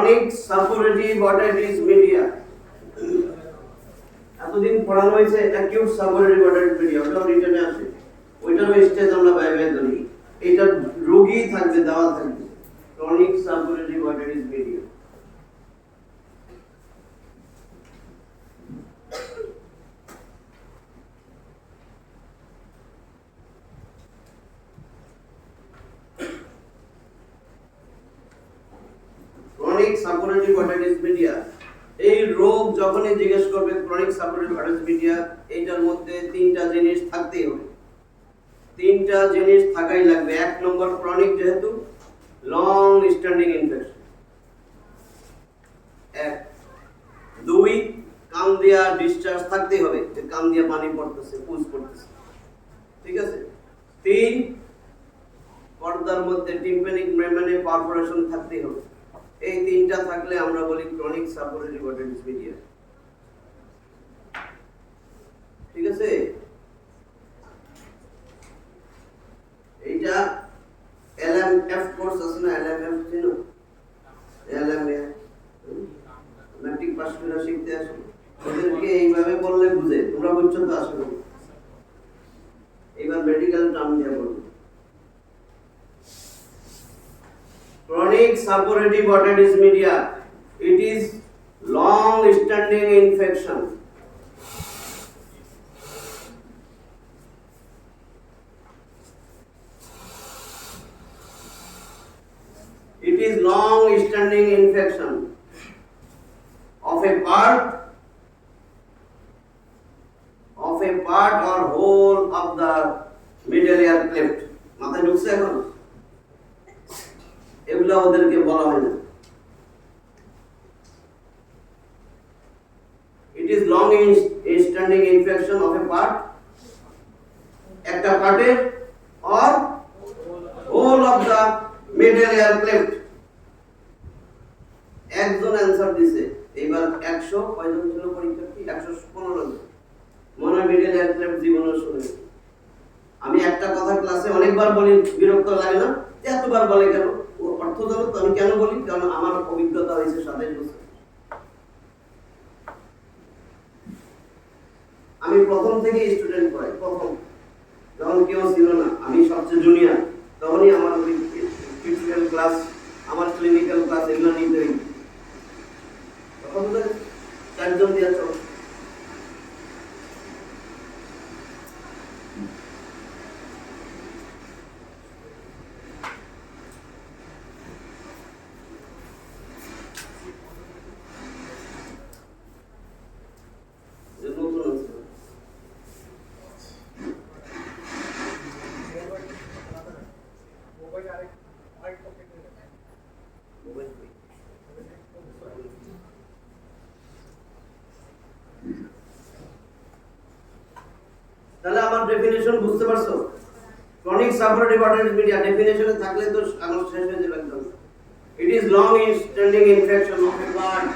chronic suppurative otitis media এতদিন পড়ানো হয়েছে acute suppurative otitis media ওটাও রিটেনে আছে ওইটারও স্টেজ আমরা বাইরে ধরি এটা রোগী থাকবে দেওয়া থাকবে chronic suppurative otitis media chronic suppurative otitis media এই রোগ যখনই জিজ্ঞেস করবে chronic suppurative otitis media এইটার মধ্যে তিনটা জিনিস থাকতেই হবে তিনটা জিনিস থাকাই লাগবে এক নম্বর chronic যেহেতু লং স্ট্যান্ডিং ইনফেকশন এক দুই কান দিয়া ডিসচার্জ থাকতেই হবে যে কান দিয়া পানি পড়তেছে পুজ পড়তেছে ঠিক আছে তিন পর্দার মধ্যে টিম্প্যানিক মেমব্রেনে পারফোরেশন থাকতেই হবে এই তিনটা থাকলে আমরা বলি chronic suppurative otitis media ঠিক আছে এইটা LMF কোর্স আছে না LMF চিনো LMF ম্যাট্রিক পাস করে শিখতে আসো ওদেরকে এইভাবে বললে বুঝে তোমরা বুঝছো তো আসলে এবার মেডিকেল টার্ম দিয়ে বলবো chronic suppurative otitis media it is long standing infection it is long standing infection of a part or whole of the middle ear cleft মাথায় ঢুকছে এখন এগুলা ওদেরকে বলা হয় না it is long standing infection of a part একটা পার্টের or whole of the middle ear cleft একজন অ্যানসার দিছে এবার 100 কয়জন ছিল পরীক্ষার্থী 115 জন মনে মিডল এয়ার ক্লেফট জীবনে শুনে আমি একটা কথা ক্লাসে অনেকবার বলি বিরক্ত লাগে না এতবার বলে কেন অর্থ জানো তো আমি কেন বলি কারণ আমার অভিজ্ঞতা হয়েছে 27 বছর আমি প্রথম থেকে স্টুডেন্ট পড়াই প্রথম যখন কেউ ছিল না আমি সবচেয়ে জুনিয়র তখনই আমার ফিজিক্যাল ক্লাস আমার ক্লিনিক্যাল ক্লাস এগুলো নিতে হই তখন তো চারজন দিয়ে চল তাহলে আমার ডেফিনিশন বুঝতে পারছো chronic suppurative otitis media ডেফিনিশনে থাকলে তো আমার শেষ হয়ে যাবে একদম it is long standing infection of a part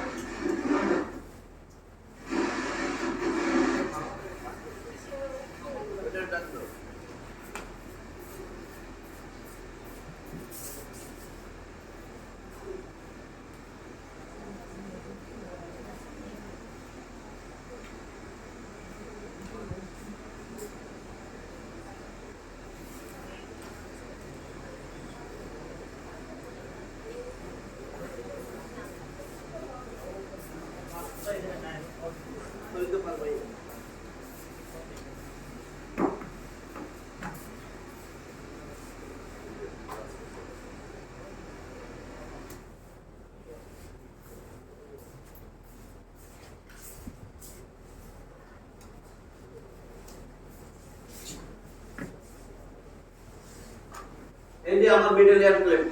এই যে আমার মিডল এয়ার ক্লেফট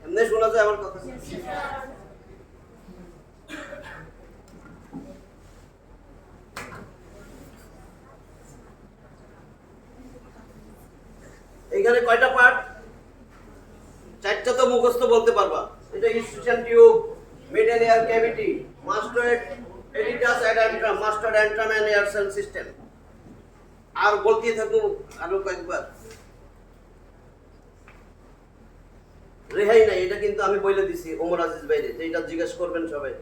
এমনি শোনা যায় আমার কথা এখানে কয়টা পার্ট চারটা তো মুখস্থ বলতে পারবা এটা Eustachian tube, middle ear cavity, mastoid aditus ad antrum, mastoid antrum and air cell system. আর বলতে থাকবো আরো কয়েকবার, রেহাই নাই। এটা কিন্তু আমি বলে দিছি ওমর আজিজ ভাইরে, যে এটা জিজ্ঞেস করবেন সবাই।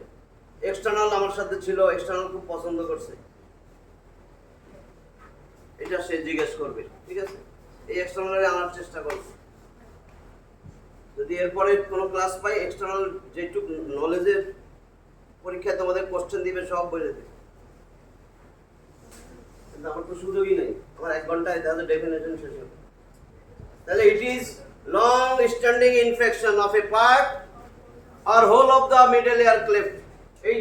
এক্সটার্নাল আমার সাথে ছিল, এক্সটার্নাল খুব পছন্দ করছে, এটা সে জিজ্ঞেস করবে, ঠিক আছে? এই এক্সটার্নালে আনার চেষ্টা করবে। যদি এরপরে কোনো ক্লাস পাই, এক্সটার্নাল যেটুকু নলেজের পরীক্ষায় তোমাদের কোশ্চেন দিবে সব বলে দেবে, কিন্তু আমার তো সুযোগই নেই, আমার 1 ঘন্টায় তাহলে ডেফিনেশন শেষ হবে। তাহলে it is long standing infection of a part or whole of the middle ear cleft. এই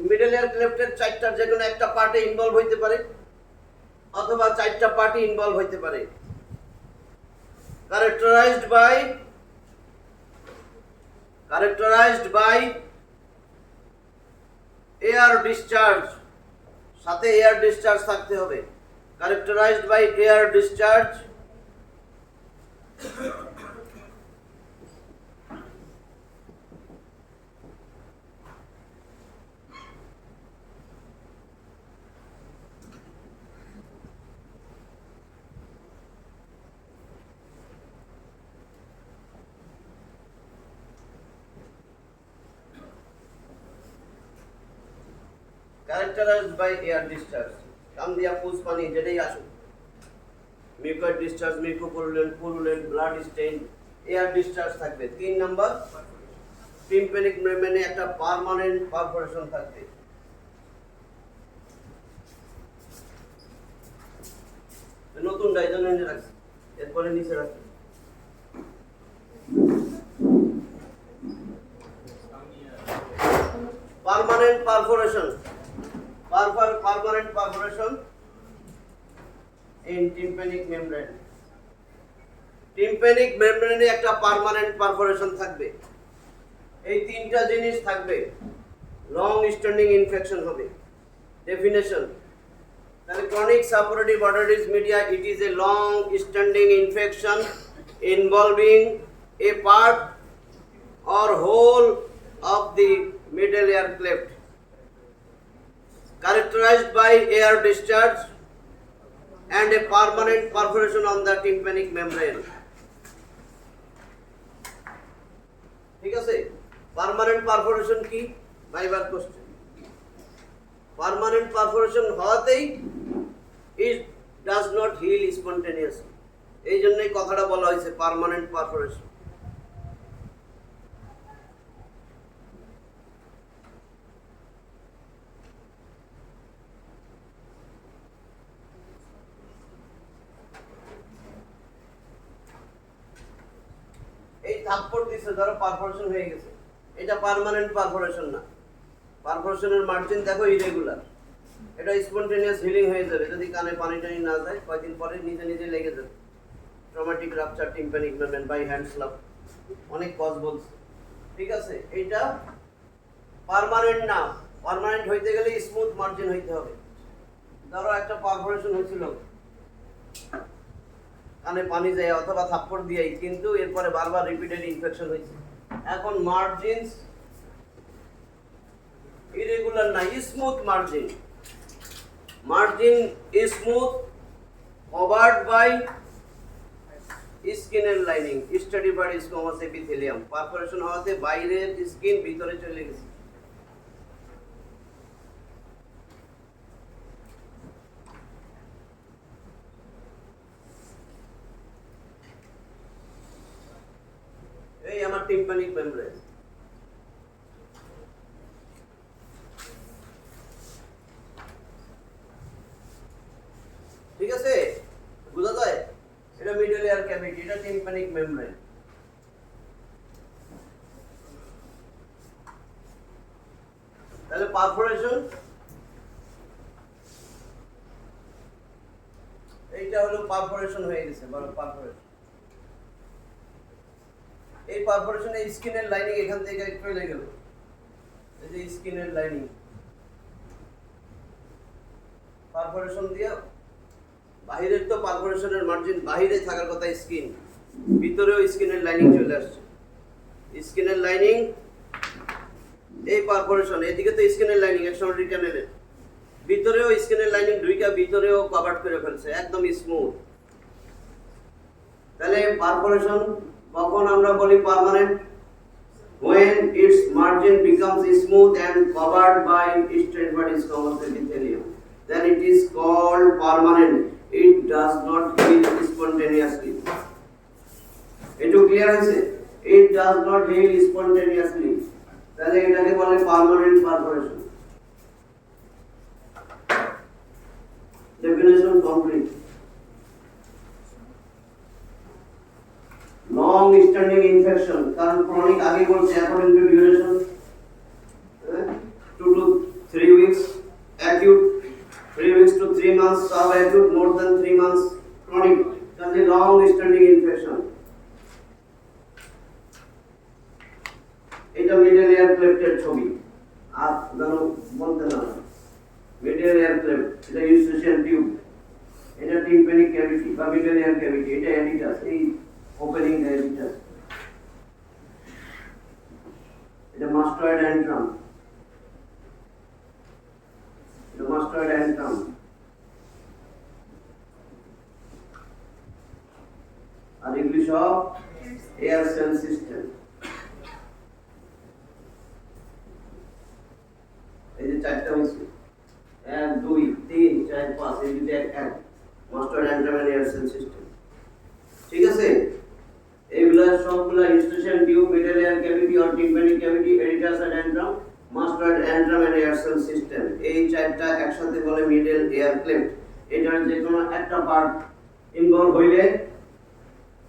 মিডল এয়ার ক্লেফটের 4টার যে কোনো একটা পার্টে ইনভলভ হইতে পারে, অথবা 4টা পার্টি ইনভলভ হইতে পারে। characterized by air discharge, সাথে এয়ার ডিসচার্জ থাকতে হবে। characterized by air discharge characterized by air discharge, কাম দিয়া পুজ পানি যেটাই আসুক, mucus discharge, mucopurulent, blood stain, ear discharge থাকবে। 3 নাম্বার, টিম্প্যানিক মেমব্রেনে একটা পার্মানেন্ট পারফোরেশন থাকবে। নতুন ডাইজন এনে রাখছি, এরপরে নিচে রাখছি। Permanent perforation, permanent perforation in tympanic membrane. tympanic membrane এ একটা পার্মানেন্ট পারফোরেশন থাকবে। এই 3টা জিনিস থাকবে, লং স্ট্যান্ডিং ইনফেকশন হবে। ডেফিনেশন, তাহলে chronic suppurative odoritis media, it is a long standing infection involving a part or whole of the middle ear cleft, characterized by air discharge and a permanent perforation on the tympanic membrane. ঠিক আছে? Permanent perforation কি? ভাইবার question. Permanent perforation হওয়াতেই it does not heal spontaneously, এই জন্যই কথাটা বলা হয়েছে পার্মানেন্ট পারফোরেশন। এই থাপ্পড় দিছে, ধরো পারফোরেশন হয়ে গেছে, এটা পার্মানেন্ট পারফোরেশন না। পারফোরেশনের মার্জিন দেখো ইরেগুলার, এটা স্পন্টেনিয়াস হিলিং হয়ে যাবে যদি কানে পানি টানি না যায়, কয়েকদিন পরে নিজে নিজে লেগে যাবে। Traumatic rupture tympanic membrane by hand slap, অনেক কজ বলছে, ঠিক আছে? এটা পার্মানেন্ট না, পার্মানেন্ট হইতে গেলে স্মুথ মার্জিন হইতে হবে। ধরো একটা পারফোরেশন হয়েছিল, কানে পানি যায় অথবা থাপ্পড় দিয়েই, কিন্তু এরপরে বারবার রিপিটেড ইনফেকশন হয়েছে, এখন মার্জিনস ইরেগুলার না, smooth margin. Margin smooth, covered by স্কিনের lining, stratified squamous epithelium. Perforation হওয়াতে বাইরের স্কিন ভিতরে চলে গেছে। এই আমার টিম্প্যানিক মেমব্রেন। ঠিক আছে? বুঝা যায়? এটা মিডল এয়ার ক্যাভিটি, এটা টিম্প্যানিক মেমব্রেন। তাহলে পারফোরেশন, এইটা হলো পারফোরেশন হয়ে গেছে, বড় পারফোরেশন। এই পারফোরেশনে স্কিনের লাইনিং এখান থেকে চলে গেল, এই যে স্কিনের লাইনিং পারফোরেশন দিয়ে, বাহিরের তো পারফোরেশনের মার্জিন বাহিরে থাকার কথা স্কিন, ভিতরেও স্কিনের লাইনিং চলে আসছে। স্কিনের লাইনিং এই পারফোরেশন, এদিকে তো স্কিনের লাইনিং এক্সট্রাঅর্ডিনারি ক্যানেলের ভিতরেও স্কিনের লাইনিং ঢুইকা ভিতরেও কভার করে ফেলছে, একদম স্মুথ। তাহলে পারফোরেশন কখন আমরা বলি permanent? when its margin becomes smooth and covered by straight body squamous epithelium, then it is called permanent. It does not heal spontaneously. Eto clear hoyse? It does not heal spontaneously. তাহলে এটাকে বলে permanent perforation. Definition complete. long standing infection, কারণ chronic আগে বলছে according to duration 2 to 3 weeks, acute 3 weeks to 3 months, subacute more than 3 months, chronic তাহলে long standing infection। এটা middle ear ক্লেফটের ছবি, আর জানো বলতে না, মিডল এয়ার ক্লেফট এটা ইউস্টেশিয়ান টিউব, এটা টিম্প্যানিক ক্যাভিটি বা মিডল এয়ার ক্যাভিটি, এটা অ্যাডিটাস, এই opening diameter, এটা mastoid antrum, এটা mastoid antrum, আর এগুলি সব এয়ার সেল সিস্টেম। এই যে চারটা হচ্ছে 1 2 3 4 5, এই দুটো এক mastoid antrum এর এয়ার সেল সিস্টেম, ঠিক আছে? এগুলা সবগুলা eustachian tube, middle ear cavity or tympanic cavity, aditus and antrum, mastoid antrum and air cell system, এই চারটা একসাথে বলে মিডল এয়ার ক্লেফট। এটার যে কোনো একটা পার্ট ইনভলভ হইলে,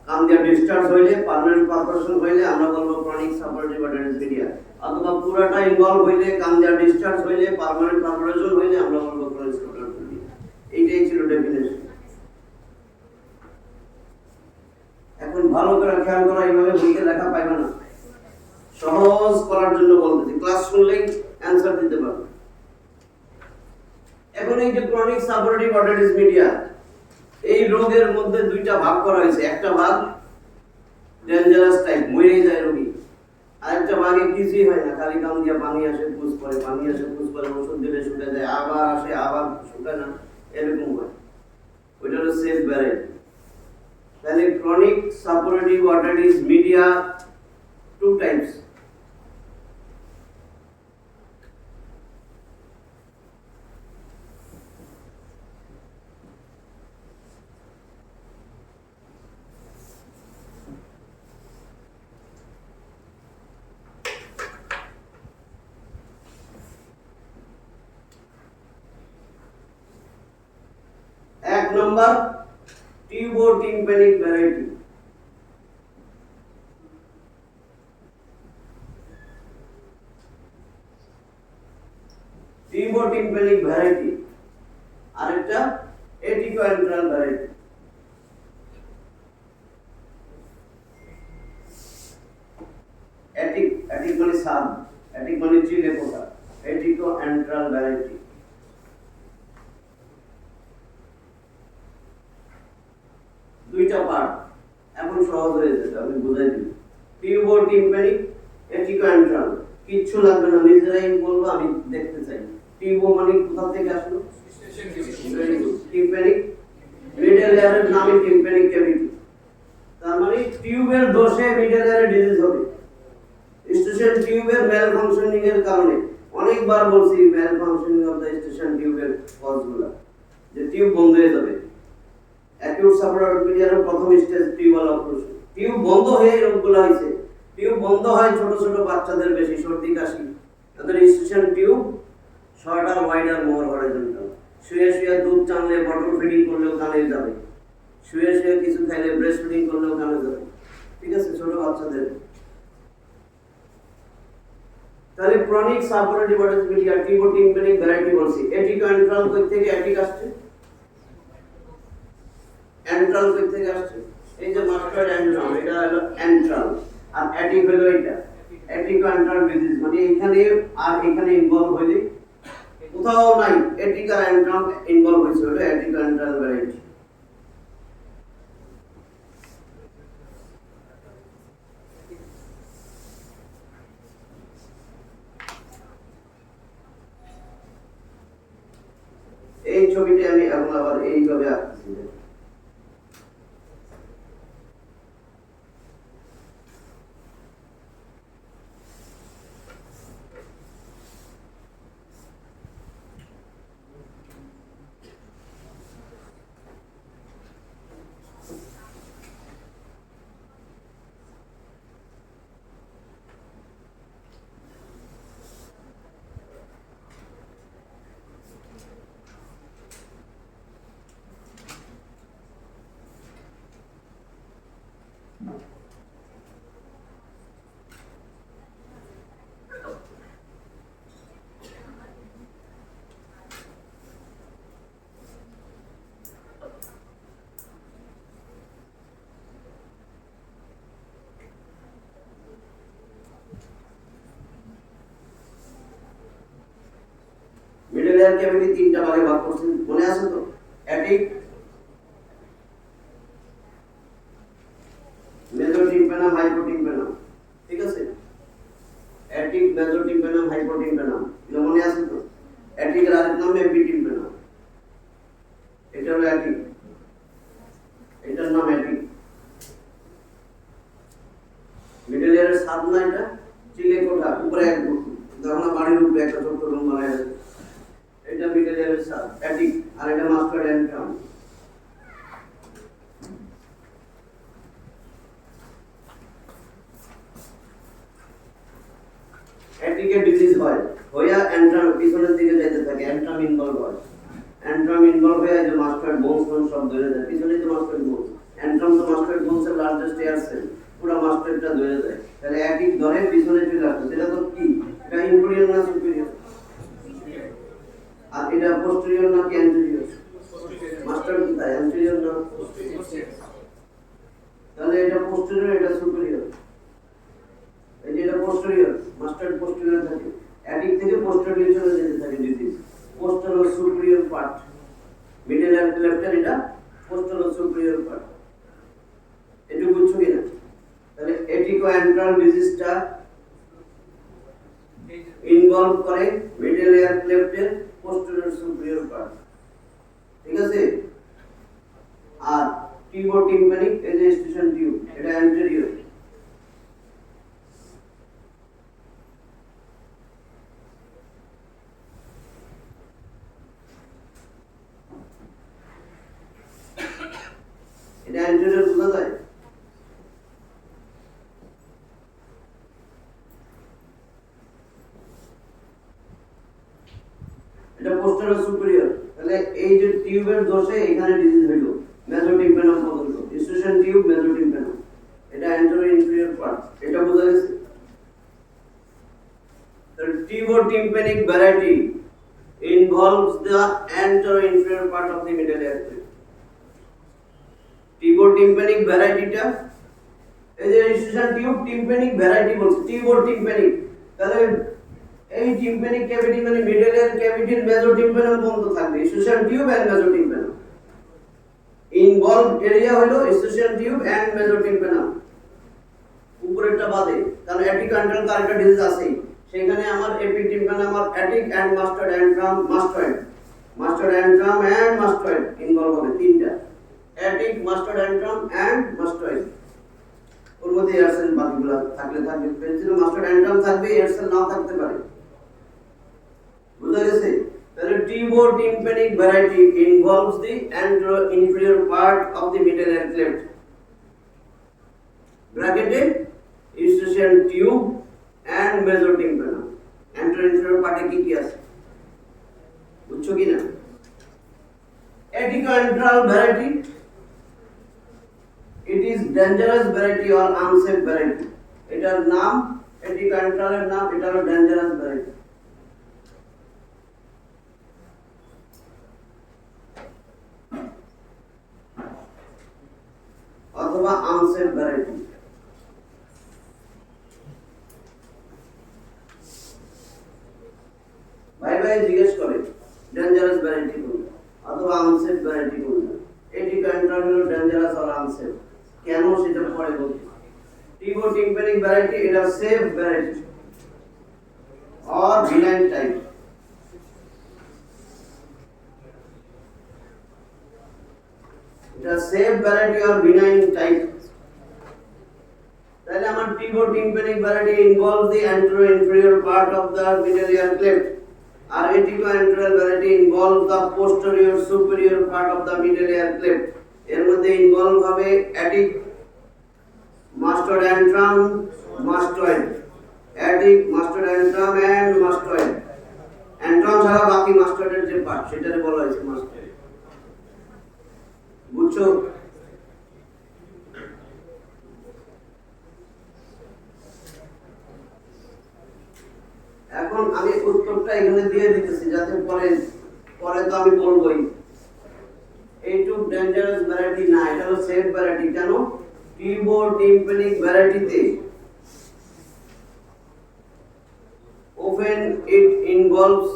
কাম দিয়া ডিসচার্জ হইলে, পার্মানেন্ট পারফোরেশন হইলে আমরা বলবো ক্রনিক সাপোর্টিভ অ্যাডারেন্স মিডিয়া, অথবা পুরোটা ইনভলভ হইলে, কাম দিয়া ডিসচার্জ হইলে, পার্মানেন্ট পারফোরেশন হইলে আমরা বলবো ক্রনিক সাপোর্টিভ মিডিয়া। এইটাই ছিল ডেফিনেশন। এখন ভালো করে খেয়াল করা, এইভাবে বইতে লেখা পাইবে না, সহজ করার জন্য বলতেছি, ক্লাস শুনলেই অ্যানসার দিতে পারবে। এখন এই যে ক্রনিক সাপোর্টিভ অর্থাইটিস মিডিয়া, এই রোগের মধ্যে দুইটা ভাগ করা হয়েছে, একটা ভাগ ডেঞ্জারাস টাইপ, মরে যায় রোগী, আরেকটা ভাগে কিছুই হয় না, খালি কাম দিয়া পানি আসে পুষ করে, পানি আসে পুষ করে, ওষুধ দিলে শুকে যায়, আবার আসে আবার শুকায় না, এরকম হয়। ওইটা হলো সেফ ভ্যারাইটি। তাহলে chronic suppurative otitis media two types. এক নম্বর টিউবোটিম্প্যানিক ভ্যারাইটি, টিউবোটিম্প্যানিক ভ্যারাইটি, আরেকটা এটিকোএন্ট্রাল ভ্যারাইটি। এটিক মানে সাব, এটিক মানে চিলে পোকা, এটিকোএন্ট্রাল ভ্যারাইটি। দুইটা পার্ট, এখন সহজ হয়ে যাবে, আমি বুঝাই দিই। টিউবোটিম্প্যানিক, এটিকোএন্ট্রাল, কিচ্ছু লাগবে না, নিজেরাই বলবো, আমি দেখতে চাই। টিউবো মানে কোথা থেকে আসলো? টিম্প্যানিক, মিডল এয়ারের নামে টিম্প্যানিক ক্যাভিটি, তার মানে টিউবের দোষে মিডল এয়ারে ডিজিজ হবে। স্টেশন টিউবের ম্যাল ফাংশনিং এর কারণে, অনেকবার বলছি ম্যাল ফাংশনিং অফ দ্য স্টেশন টিউবের কজগুলো, যে টিউব বন্ধ হয়ে যাবে। অ্যাকিউট সাপোরেটিভ মিডিয়ার প্রথম স্টেজ টিউবাল অক্লুশন, টিউব বন্ধ হয়ে রোগগুলো হয়েছে। টিউব বন্ধ হয় ছোট ছোট বাচ্চাদের বেশি, সর্দি কাশি, তাদের স্টেশন টিউব শর্টার ওয়াইডার মোর হরিজন্টাল, শুয়ে শুয়ে দুধ টানলে, বটল ফিডিং করলেও কানে যাবে, শুয়ে শুয়ে কিছু খাইলে, ব্রেস্ট ফিডিং করলেও কানে যাবে, ঠিক আছে, ছোট বাচ্চাদের। তাহলে chronic suppurative otitis media tubotympanic variety বলছি। এটিকোএন্ট্রাল কই থেকে এটিক আসছে? এন্ট্রাল কই থেকে আসছে? এই যে মাস্টার্ড অ্যান্ট্রাম, এটা হলো এন্ট্রাল, আর এটিক হলো এটা এটিকোএন্ট্রাল ডিজিজ, মানে এখানে আর এখানে ইনভলভ হইলে কোথাও নাই এটিক আর অ্যান্ট্রাম ইনভলভ হইছে, ওটা এটিকোএন্ট্রাল ভ্যারাইটি। এই ছবিটা আমি এখন আবার এইভাবে আঁকতেছি। মিডল এয়ার ক্যাভিটি তিনটা ভাগে ভাগ করছেন, মনে আছে তো? অ্যাটিক, মেজোটিম্প্যানাম, হাইপোটিম্প্যানাম, ঠিক আছে? অ্যাটিক, মেজোটিম্প্যানাম, হাইপোটিম্প্যানাম, এগুলো মনে আছে তো? অ্যাটিকের আরেক নাম এপিটিম্প্যানাম। এটা হলো অ্যাটিক, এটার নাম অ্যাটিক। মিডল এয়ারের সাত না, এটা চিলে কোঠা, উপরে এক যখন বাড়ির উপরে একটা ছোট্ট রুম বানায় আছে, এটা মিডল এয়ারের সাত, অ্যাটিক। আর এটা মাস্টার অ্যান্ট্রাম। অ্যাটিকে ডিজিজ হয়, হইয়া অ্যান্ট্রাম পিছনের দিকে যেতে থাকে, অ্যান্ট্রাম ইনভলভ হয়। অ্যান্ট্রাম ইনভলভ হয়ে যে মাস্টার বোনস সব ধরে যায়, পিছনেই তো মাস্টার বোনস। অ্যান্ট্রাম তো মাস্টার বোনসের লার্জেস্ট এয়ার সেল, পুরো মাস্টারটা ধরে যায়। তাহলে অ্যাটিক ধরে পিছনে চলে আসে, সেটা তো কি? এটা ইনফেরিয়র না সুপিরিয়র? আর এটা পোস্টেরিয়র না কি অ্যান্টেরিয়র? মাস্টার কোথায়, অ্যান্টেরিয়র না? তাহলে এটা পোস্টেরিয়র, এটা সুপিরিয়র। এই যে এটা পোস্টেরিয়র, মাস্টার পোস্টেরিয়র থাকে, অ্যাটিক থেকে পোস্টেরিয়র চলে যেতে থাকে disease. Posterior superior part, middle and লেফটের এটা পোস্টেরিয়র সুপিরিয়র পার্ট। এটা বুঝছো কিনা? তাহলে এটিকো অ্যান্ট্রাল ডিজিজটা ইনভলভ করে মিডল এয়ার লেফটের পোস্টেরিয়র সুপিরিয়র পার্ট, ঠিক আছে? আর টিউবোটিম্প্যানিক, এই যে স্টেশন টিউব, এটা অ্যান্টেরিয়র। এটা অ্যান্টেরিয়র বোঝা যায়? এটা পোস্টেরিয়র সুপিরিয়র। তাহলে এই যে টিউবের দোষে এখানে ডিজিজ হইলো, মেজোটিম্প্যানাম পর্যন্ত, স্টেশন টিউব, মেজোটিম্প্যানাম, এটা অ্যান্টেরিয়র ইনফেরিয়র পার্ট। এটা বোঝা গেছে? The tubotympanic variety involves the anterior-inferior part of the middle ear. Tubotympanic variety টা এই যে স্টেশন টিউব, টিম্প্যানিক ভ্যারাইটি বলছে, টিউবোটিম্প্যানিক। তাহলে এই টিম্প্যানিক ক্যাভিটি মানে মিডল এয়ার ক্যাভিটির মেজোটিম্প্যানাম বন্ধ থাকবে, Eustachian tube and mesotympanum. Involved area হলো স্টেশন টিউব এন্ড মেজোটিম্প্যানাম, উপরেরটা বাদে। কারণ অ্যাটিক অ্যান্ট্রাল কারেক্ট ডিজিজ আছে, সেখানে আমার এপিটিম্প্যানাম আর attic and mastoid antrum, mastoid antrum and mastoid involve হবে, তিনটা। Attic, mastoid antrum and mastoid. ওর মধ্যে এয়ারসেল বাকিগুলো থাকলে থাকবে, পেন্সিল মাস্টার্ড অ্যান্ট্রাম থাকবে, এয়ারসেল নাও থাকতে পারে। বুঝা গেছে? তাহলে tubotympanic variety involves the anterior-inferior part of the middle ear cleft, bracketed eustachian tube and mesotympanum. Anterior-inferior part কি কি আছে বুঝছো কি না? Aticoantral variety, it is dangerous variety or unsafe variety. এটার নাম aticoantral এর নাম, এটা হলো dangerous variety অথবা আনসেফ ভ্যারাইটি। ভাই ভাই জিজ্ঞেস করে ডেঞ্জারাস ভ্যারাইটি কোনটা অথবা আনসেফ ভ্যারাইটি কোনটা। এটিকোঅ্যান্ট্রাল হলো ডেঞ্জারাস আর আনসেফ, কেন সেটা পরে বলছি। টিউবোটিম্প্যানিক ভ্যারাইটি এটা safe variety or benign type. এটা safe variety or benign type. তাহলে আমার tympanic variety involve the antero inferior part of the middle ear cleft, আর atticoantral variety involve the posterior superior part of the middle ear cleft. এর মধ্যে involve হবে attic, mastoid antrum, mastoid. Attic, mastoid antrum and mastoid. Antrum ছাড়া বাকি মাস্টয়েডের যে part সেটারে বলা হয়েছে মাস্টয়েড। বুঝছো? এখন আমি উত্তরটা এখানে দিয়ে দিতেছি যাতে পরে তো আমি বলবোই এইটুক ডেঞ্জারাস ভ্যারাইটি না, এটা হলো সেফ ভ্যারাইটি। কেন? টিম্প্যানিক ভ্যারাইটিতে often it involves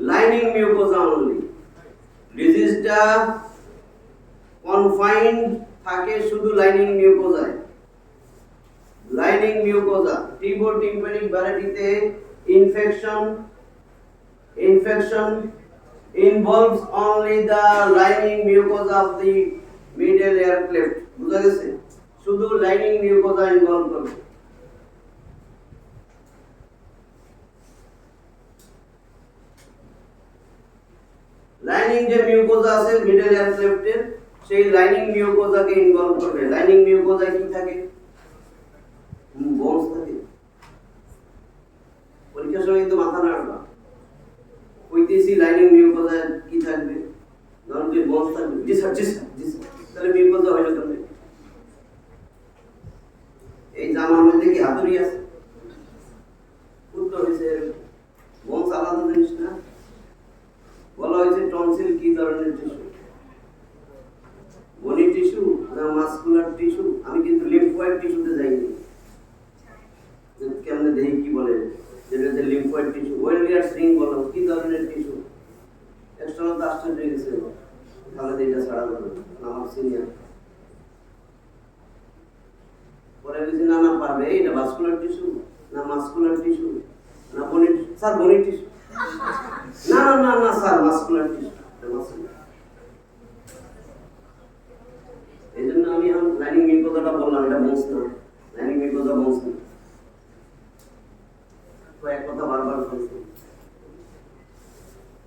lining mucosa only. ডিজিজটা কনফাইন্ড থাকে শুধু লাইনিং মিউকোজায়। লাইনিং মিউকোজা টিম্প্যানিক ভ্যারাইটিতে infection involves only the lining mucosa of the middle ear cleft. বুঝা গেছে? শুধু লাইনিং মিউকোজা ইনভলভ করে। লাইনিং যে মিউকোজা আছে মিডল এয়ার ক্লেফটের, সেই লাইনিং মিউকোজাকে ইনভলভ করবে। লাইনিং মিউকোজায় কি থাকে? বোনস থাকে। পরীক্ষার সময় কিন্তু মাথা নাড়বা, কইতেছি লাইনিং মিউকোজায় কি থাকবে, ধরুন যে বোনস থাকবে। জি স্যার, তাহলে মিউকোজা হইলো কেমনে? এই জামার মধ্যে কি হাতুড়ি আছে? উত্তর হয়েছে বোনস আলাদা জিনিস না। বলা হয়েছে টনসিল কি ধরনের টিস্যু? বনি টিস্যু না মাসকুলার টিস্যু? আমি কিন্তু লিম্ফয়েড টিস্যুতে যাইনি। কেমনে দেখি কি বলে, যেটা যে লিম্ফয়েড টিস্যু, ওয়েলিয়ার স্ট্রিং বলো, কি ধরনের টিস্যু? এক্সটার্নাল তো আশ্চর্য হয়ে গেছে, তাহলে এটা ছাড়া যাবে আমার সিনিয়র। পরে বুঝি না পারবে, এটা ভাস্কুলার টিস্যু না মাসকুলার টিস্যু না বনি? স্যার বনি টিস্যু। না স্যার মাসকুলার টিস্যু। এই জন্য আমি লাইনিং মিউকোজাটা বললাম, এটা বোনস না। লাইনিং মিউকোজা বোনস না। তো এক কথা বারবার বলছি।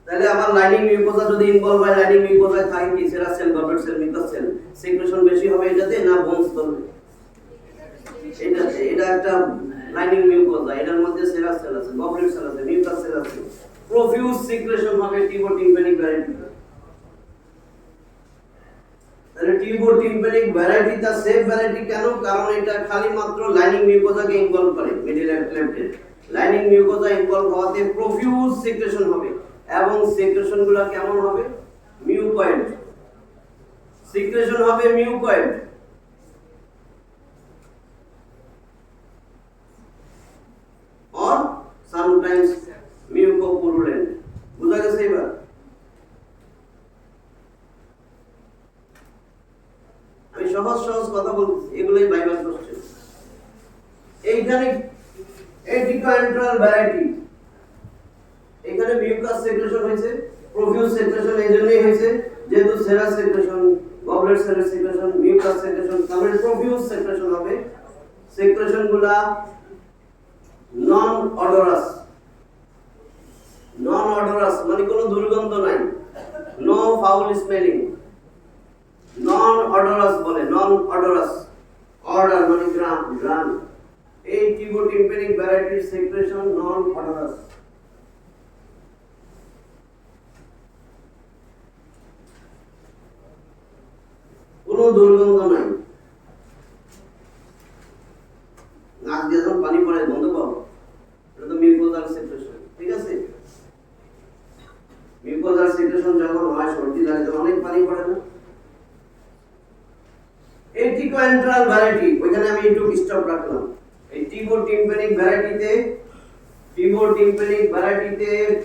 তাহলে আমার লাইনিং মিউকোজা যদি ইনভলভ হয়, লাইনিং মিউকোজায় থাকে কি? Serous cell, goblet cell, mucous cell. Secretion বেশি হবে এটাতে না বোনস ধরবে? এটা একটা লাইনিং মিউকোজা, এটার মধ্যে সেরাস সেল আছে, গবলেট সেল আছে, মিউকাস সেল আছে। প্রফিউজ সিক্রেশন হবে টিম্প্যানিক ভ্যারাইটিতে। তাহলে টিম্প্যানিক ভ্যারাইটিটা সেফ ভ্যারাইটি কেন? কারণ এটা খালি মাত্র লাইনিং মিউকোজাকে ইনভলভ করে। Middle air ক্লেফটে lining mucosa involve হওয়াতে প্রফিউজ সিক্রেশন হবে, এবং সিক্রেশনগুলো কেমন হবে? মিউকয়েড সিক্রেশন হবে, মিউকয়েড। or sometimes mucopurulent। বুঝা গেছে এবার? আমি সহজ কথা বলছি, এগুলোই ভাইবার কোশ্চেন। এইখানে এটিকোঅ্যান্টেরাল ভ্যারাইটি, এখানে মিউকাস সিক্রেশন হয়েছে, প্রফিউজ সিক্রেশন এই জন্যই হয়েছে যেহেতু সেরাস সিক্রেশন, গবলেট সেলের সিক্রেশন, মিউকাস সিক্রেশন, তাহলে প্রফিউজ সিক্রেশন হবে। সিক্রেশনগুলা নন অডরাস মানে কোনো দুর্গন্ধ নাই, নো ফাউল স্মেলিং। নন অডরাস বলে, নন অডরাস। অর্ডার মানে গ্রাম। এই টিম্প্যানিক ভ্যারাইটির সিক্রেশন নন অডরাস। কোনো দুর্গন্ধ নাই। নাক দিয়ে যখন পানি পড়ে বন্ধ পাবো, এটা তো মিউকোজাল সিক্রেশন। ঠিক আছে? মিউকোজাল সিক্রেশন যখন হয়, সর্দি লাগে তখন অনেক পানি পড়ে না? এটিকোঅ্যান্টেরাল ভ্যারাইটি, ওইখানে আমি একটু স্টপ রাখলাম। এই টিম্প্যানিক ভ্যারাইটিতে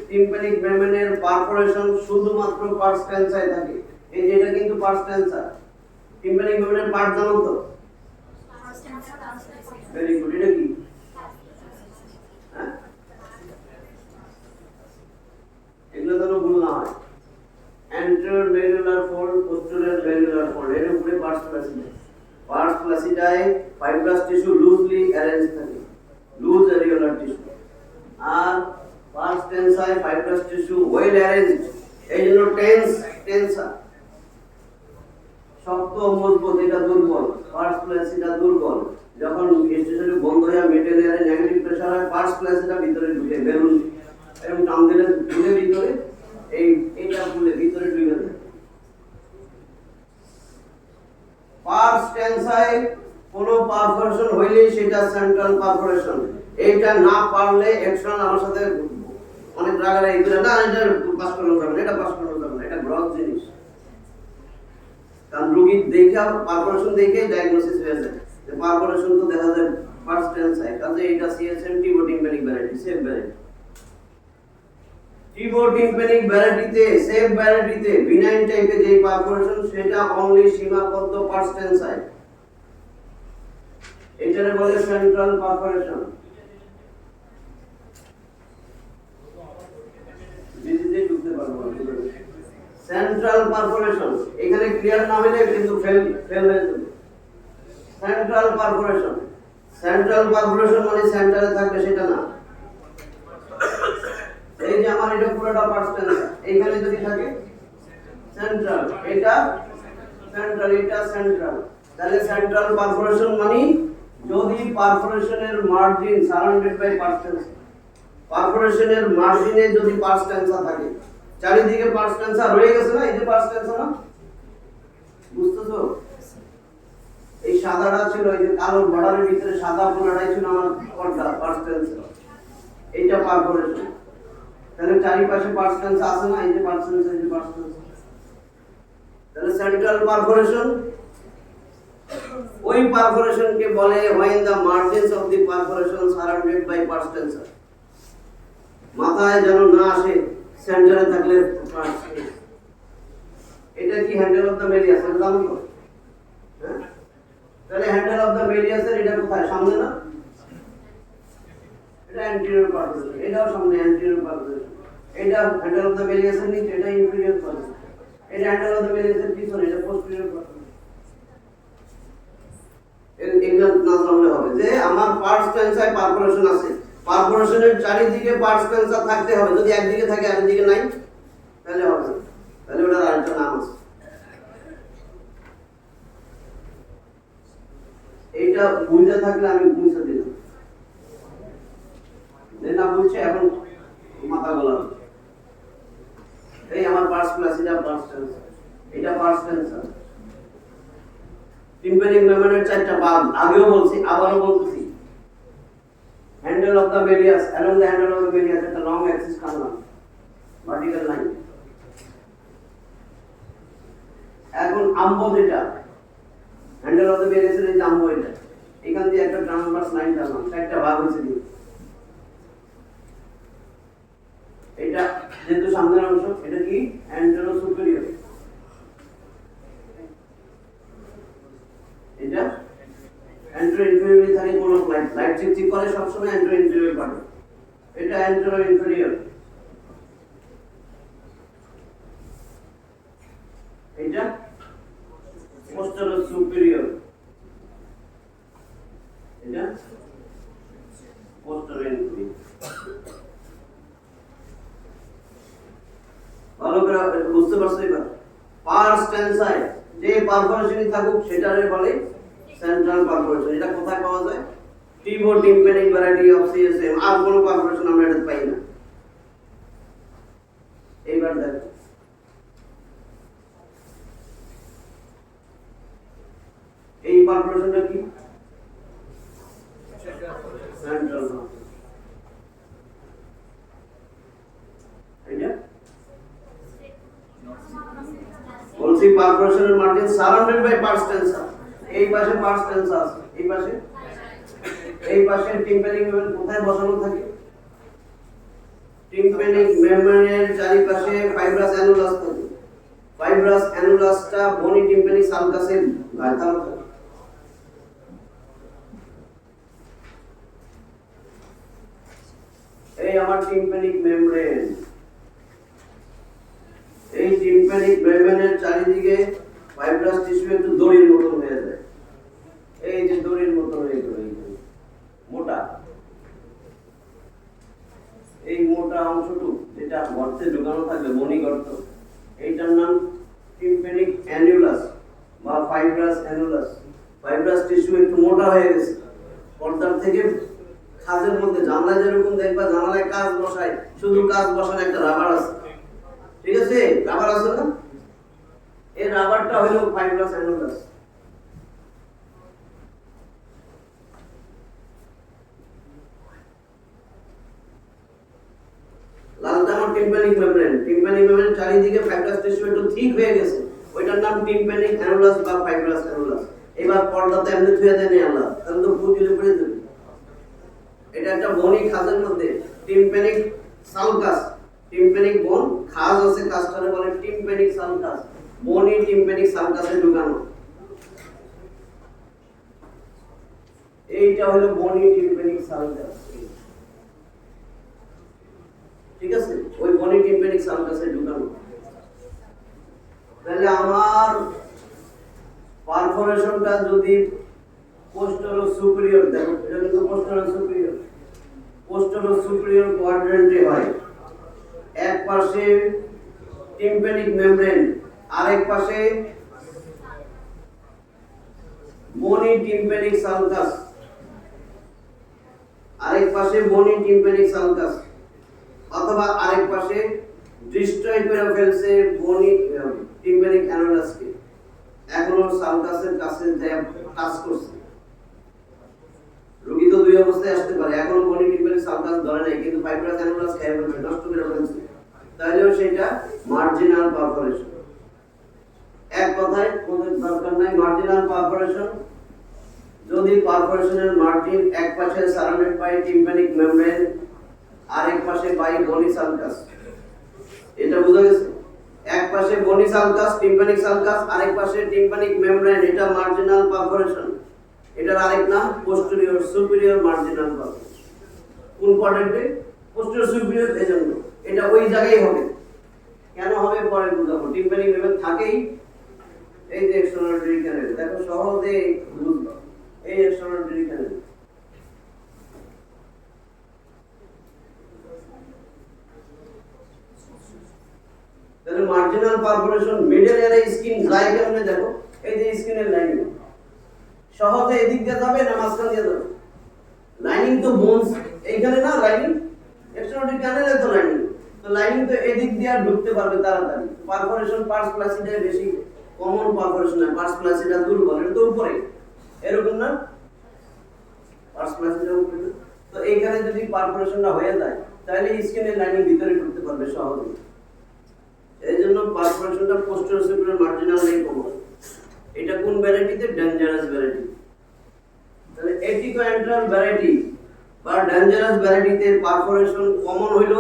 টিম্প্যানিক মেমব্রেনের পারফোরেশন শুধুমাত্র পার্স টেন্সায় থাকে। এই যে এটা কিন্তু পার্স টেন্সা। টিম্প্যানিক মেমব্রেনের পার্ট জানো তো? Very good. এটা কি? এগুলো যেন ভুল না হয়। Anterior malleolar fold, posterior malleolar fibrous tissue loosely arrange থাকে, লুজ এরিওলার টিস্যু। আর পার্স টেনসাই ফাইব্রাস টিস্যু ওয়েল অ্যারেঞ্জড, এই জন্য টেনসার শক্ত মজবুত, এটা দুর্বল। পার্স প্লাসিটা দুর্বল, যখন স্টেশনে বন্ধ হয়ে মেটেল এয়ারে নেগেটিভ প্রেসার হয়, পার্স প্লাসিটা ভিতরে ঢুকে বেলুন এরকম টান দিলে ঢুকে ভিতরে, এইটা খুলে ভিতরে ঢুকে যায়। পার্স টেনসাই কোনো পারফোরেশন হইলে সেটা সেন্ট্রাল পারফোরেশন। এইটা না পারলে অ্যাকশন আমার সাথে অনেক রাগারে এই করে না, এটা পাস করানো যাবে না, এটা পাস করানো যাবে না, এটা গ্রস জিনিস। কারণ রোগী দেখে পারফোরেশন দেখে ডায়াগনোসিস হয়ে যায় যে পারফোরেশন তো দেখা যায় পার্স টেনসাই, কাজে এটা CSM tubotympanic variety, safe variety. Tubotympanic ভ্যারাইটিতে, সেফ ভ্যারাইটিতে বিনাইন টাইপে যে পারফোরেশন সেটা অনলি সীমাবদ্ধ পার্স টেনসাই, এটারে বলে সেন্ট্রাল পারফোরেশন। ডিজিজে ঢুকতে পারবো সেন্ট্রাল পারফোরেশন, এখানে ক্লিয়ার না হলে কিন্তু ফেল হয়ে যাবে। সেন্ট্রাল পারফোরেশন, সেন্ট্রাল পারফোরেশন মানে সেন্টারে থাকবে সেটা না। এই যে আমার এটা পুরোটা পার্স টেনসাই, এইখানে যদি থাকে সেন্ট্রাল, এটা সেন্ট্রাল, এটা সেন্ট্রাল, তাহলে সেন্ট্রাল পারফোরেশন মানে যদি পারফোরেশনের মার্জিন সারাউন্ডেড বাই পার্স টেনসাই, পারফোরেশনের মার্জিনে যদি পার্স টেনসাই থাকে, চারিদিকে পার্স টেনসাই রয়ে গেছে না, এই যে পার্স টেনসাই না, বুঝতেছো? এই সাদাটা ছিল, এই যে কালো বর্ডারের ভিতরে সাদা পোলাটাই ছিল আমার পর্দা, পার্স টেনসাই, এইটা পারফোরেশন। তাহলে চারিপাশে পার্স টেনসাই আছে না, এই যে পার্স টেনসাই, এই যে পার্স টেনসাই, তাহলে সেন্ট্রাল পারফোরেশন। ওই পারফোরেশনকে বলে when the margins of the perforation surrounded by pars tensa, মাথায় যেন না আসে সেন্টারে থাকলে পার্স। এটা কি হ্যান্ডেল অফ দ্য মেলিয়াস, এটা জানো তো? হ্যাঁ, তাহলে হ্যান্ডেল অফ দ্য মেলিয়াসের এটা কোথায়, সামনে না? এটা অ্যান্টেরিয়র পারফোরেশন, এটাও সামনে অ্যান্টেরিয়র পারফোরেশন। এটা হ্যান্ডেল অফ দ্য মেলিয়াসের নিচে, এটা ইনফেরিয়র পারফোরেশন। এটা হ্যান্ডেল অফ দ্য মেলিয়াসের পিছনে, এটা পোস্টেরিয়র পারফোরেশন। এটা না জানলে হবে যে আমার পার্স টেনসাই পারফোরেশন আছে, পারফোরেশনের চারিদিকে পার্স টেনসাই থাকতে হবে। যদি একদিকে থাকে আর একদিকে নাই তাহলে হবে, তাহলে ওটার আরেকটা নাম আছে। এইটা বুঝে থাকলে আমি বুঝে দিলাম, না বুঝছে এখন মাথা গোলাম। এই আমার পার্স প্লাস এটা পার্স টেনসাই, এটা পার্স টেনসাই। টিম্প্যানিক মেমব্রেনের চারটা ভাগ, আগেও বলছি আবারও বলতেছি। Handle of the malleus, along the handle of the malleus একটা লং অ্যাক্সিস কাটলাম, ভার্টিক্যাল লাইন। এখন আম্ব যেটা হ্যান্ডেল অফ দ্য মেলিয়াসের এই আম্ব, এটা এখান দিয়ে একটা ট্রান্সভার্স লাইন টানলাম, চারটা ভাগ হয়েছে দিয়ে। এটা যেহেতু সামনের অংশ, এটা কি অ্যান্টেরো সুপিরিয়র, এটা অ্যান্টেরো ইনফেরিয়র থাকে কোন লাইট চিকচিক করে সব সময় অ্যান্টেরো ইনফেরিয়র পার্ট, এটা অ্যান্টেরো ইনফেরিয়র, এটা পোস্টেরো সুপিরিয়র, এটা পোস্টেরো ইনফেরিয়র। ভালো করে বুঝতে পারছো এবার? পার্স টেনসাই যে পারফোরেশনই থাকুক সেটারে বলে সেন্ট্রাল পারফোরেশন। এটা কোথায় পাওয়া যায়? টিবোটিম্প্যানিক ভ্যারাইটি অফ সিএসএম। আর কোনো পারফোরেশন আমরা এটা পাই না। এইবার দেখো এই পারফোরেশনটা কি? সেন্ট্রাল। এটা বলছি পারফোরেশনের মার্জিন সারাউন্ডেড বাই পার্স টেনসাই। এই পাশে পার্স টেনসাই আছে, এই পাশে টিম্প্যানিক মেমব্রেন কোথায় বসানো থাকে? টিম্প্যানিক মেমব্রেনের চারিপাশে ফাইব্রাস অ্যানুলাস থাকে। ফাইব্রাস অ্যানুলাসটা বনি টিম্প্যানিক সালকাসের গায়ে থাকে। এই আমার টিম্প্যানিক মেমব্রেন, এই টিম্প্যানিক মেমব্রেনের চারিদিকে ফাইব্রাস টিস্যু একটু দড়ির মতো হয়ে যায়, এই যে দড়ির মতো হয়ে ঢুকানো থাকবে বনি গর্ত, এইটার নাম টিম্প্যানিক অ্যানুলাস বা ফাইব্রাস অ্যানুলাস। ফাইব্রাস টিস্যু একটু মোটা হয়ে গেছে, পর্দার থেকে খাঁজের মধ্যে জানলায় যেরকম দেখবা জানলায় কাঁচ বসায়, শুধু কাঁচ বসানো একটা রাবার আছে, ঠিক আছে, রাবার আছে না, এই রাবারটা হলো ফাইব্রাস অ্যানুলাস। লালটা আমার টিম্প্যানিক মেমব্রেন, টিম্প্যানিক মেমব্রেন চারিদিকে ফাইব্রাস টিস্যু একটু ঠিক হয়ে গেছে, ওইটার নাম টিম্প্যানিক অ্যানুলাস বা ফাইব্রাস অ্যানুলাস। এবার পর্দাতে এমনি ধুয়ে দেন আল্লাহ, তাহলে তো বুঝলে পড়ে যাবে। এটা একটা বনি খাঁজের মধ্যে টিম্প্যানিক সালকাস, টিম্প্যানিক বোন খাঁজ আছে, কাজটারে বলে টিম্প্যানিক সালকাস, বনি টিম্প্যানিক সালকাসে ঢুকানো। এইটা হলো বনি টিম্প্যানিক সালকাস, ঠিক আছে, ওই বনি টিম্প্যানিক সালকাসে ঢুকানো। তাহলে আমার পারফোরেশনটা যদি পোস্টারো সুপিরিয়র, দেখো এটা কিন্তু পোস্টারো সুপিরিয়র, পোস্টারো সুপিরিয়র কোয়াড্রেন্টে হয়, এক পাশে টিম্প্যানিক মেমব্রেন, আরেক পাশে বনি টিম্প্যানিক সালকাস, আরেক পাশে বনি টিম্প্যানিক সালকাস, অথবা আরেক পাশে ডিস্ট্রয় করে ফেলছে বনি টিম্প্যানিক অ্যানুলাসকে, এখনো সালকাসের কাছে টাচ করছে। রোগী তো দুই অবস্থায় আসতে পারে, এখনো বনি টিম্প্যানিক সালকাস ধরে নাই, কিন্তু ফাইব্রাস অ্যানুলাস খেয়ে ফেলছে, নষ্ট করে ফেলছে, তাহলেও সেটা মার্জিনাল পারফোরেশন। এক কথায় কোনের দরকার নাই, মার্জিনাল পারফোরেশন যদি পারফোরেশনের মার্জিন এক পাশে সারাউন্ডেড বাই টিম্প্যানিক মেমব্রেন, আরেক পাশে বাই বনি সালকাস, এটা বুঝা গেছে? এক পাশে বনি সালকাস টিম্প্যানিক সালকাস, আরেক পাশে টিম্প্যানিক মেমব্রেন, এটা মার্জিনাল পারফোরেশন। এটার আরেক নাম পোস্টেরিয়র সুপিরিয়র মার্জিনাল পারফোরেশন। কোন কোয়াড্রেন্টে? পোস্টেরিয়র সুপিরিয়র, এজন্য এটা ওই জায়গায় হবে। কেন হবে পরে বুঝাবো। টিম্প্যানিক মেমব্রেন থাকেই এই যে এক্সট্রাঅর্ডিনারি ক্যানেল, দেখো সহজে বুঝবা, এই এক্সট্রাঅর্ডিনারি ক্যানেল। তাহলে মার্জিনাল পারফোরেশন মিডল এর স্কিন যায় কেমনে, দেখো এই যে স্কিনের লাইনিং সহজে এদিক দিয়ে যাবে না মাঝখান দিয়ে যাবে? লাইনিং তো বোনস এইখানে না, লাইনিং এক্সট্রাঅর্ডিনারি ক্যানেলে তো লাইনিং, তো লাইনিং তো এদিক দিয়ে ঢুকতে পারবে তাড়াতাড়ি। পারফোরেশন পার্স প্লাসিডা বেশি কমন, পারফোরেশন না, পার্স প্লাসিডা দুর্বল, এটা তো উপরে এরকম না, পার্স প্লাসিডা উপরে। তো এইখানে যদি পারফোরেশনটা হয়ে যায় তাহলে স্কিনের লাইনিং ভিতরে ঢুকতে পারবে সহজে। এইজন্য পারফোরেশনটা পোস্টেরিয়র সুপিরিয়র মার্জিনাল নেই কমন। এটা কোন ভ্যারাইটিতে? Dangerous variety. তাহলে এটিকো এন্ট্রাল ভ্যারাইটি বা ডেঞ্জারাস ভ্যারাইটিতে পারফোরেশন কমন হইলো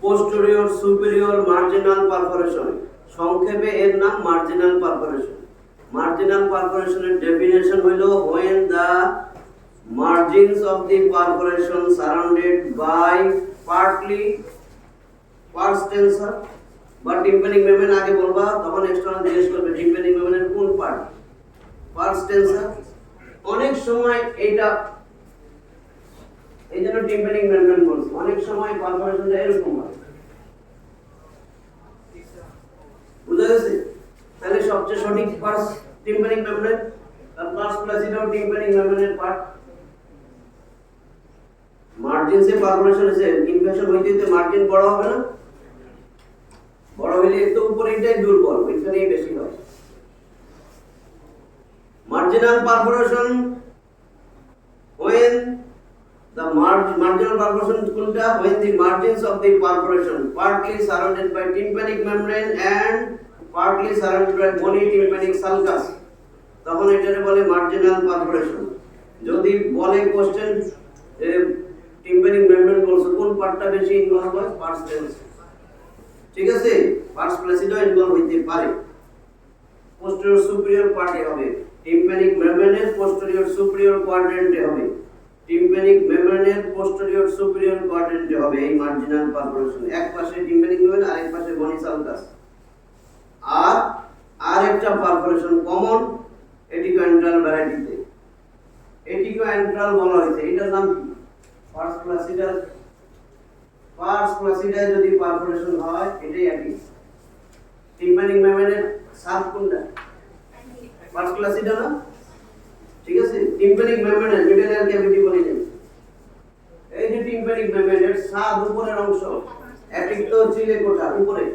পোস্টেরিয়র সুপিরিয়র মার্জিনাল পারফোরেশন, সংক্ষেপে এর নাম মার্জিনাল পারফোরেশন। মার্জিনাল পারফোরেশনের ডেফিনেশন হইলো when the margins of the perforation surrounded by partly pars tensor বা টিম্প্যানিক মেমব্রেন, আগে বলবা তখন এক্সটার্নাল জিজ্ঞেস করবে টিম্প্যানিক মেমব্রেনের কোন পার্ট, পার্স টেন্সর। অনেক সময় এটা এই জন্য টিম্প্যানিক মেমব্রেন বলছি, অনেক সময় পারফোরেশনটা এরকম হয়, বুঝা গেছে? তাহলে সবচেয়ে সঠিক পার্স টিম্প্যানিক মেমব্রেন, আর পার্স প্লাসিডাও টিম্প্যানিক মেমব্রেনের পার্ট। মার্জিন সে পারফোরেশন এসে ইনফেকশন হইতে হইতে মার্জিন বড় হবে না, বড় হইলে তো উপরে এটাই দুর্বল, ওইখানেই বেশি হয়। Marginal perforation when the marginal perforation কোনটা? when the margins of the perforation partly surrounded by tympanic membrane and partly surrounded by bony tympanic sulcus, তখন এটারে বলে মার্জিনাল পারফোরেশন। যদি বলে কোশ্চেন টিম্প্যানিক মেমব্রেন বলছো, কোন পার্টটা বেশি ইনভলভ হয়? পার্স টেন্সর, ঠিক আছে, পার্স প্লাসিডা ইনভলভ হইতে পারে। পোস্টেরিয়র সুপিরিয়র পার্টে হবে, টিম্প্যানিক মেমব্রেনের পোস্টেরিয়র সুপিরিয়র কোয়াড্রেন্টে হবে, টিম্প্যানিক মেমব্রেনের পোস্টেরিয়র সুপিরিয়র কোয়াড্রেন্টে হবে এই মার্জিনাল পারফোরেশন। এক পাশে টিম্প্যানিক মেমব্রেন, আরেক পাশে বনি সালকাস। আর আরেকটা পারফোরেশন কমন এটিকো এন্ট্রাল ভ্যারাইটিতে, এটিকো এন্ট্রাল বলা হয়েছে, এটার নাম কি? পার্স প্লাসিডা পার্স প্লাসিডায় যদি পারফোরেশন হয় এটাই একই। টিম্প্যানিক মেমব্রেনের সাব কোনটা? পার্স প্লাসিডা না? ঠিক আছে, টিম্প্যানিক মেমব্রেনের মিডল এয়ার ক্যাভিটি বলি না। এই যে টিম্প্যানিক মেমব্রেনের সাব উপরের অংশ, অ্যাটিক তো চিলে কোটা উপরে,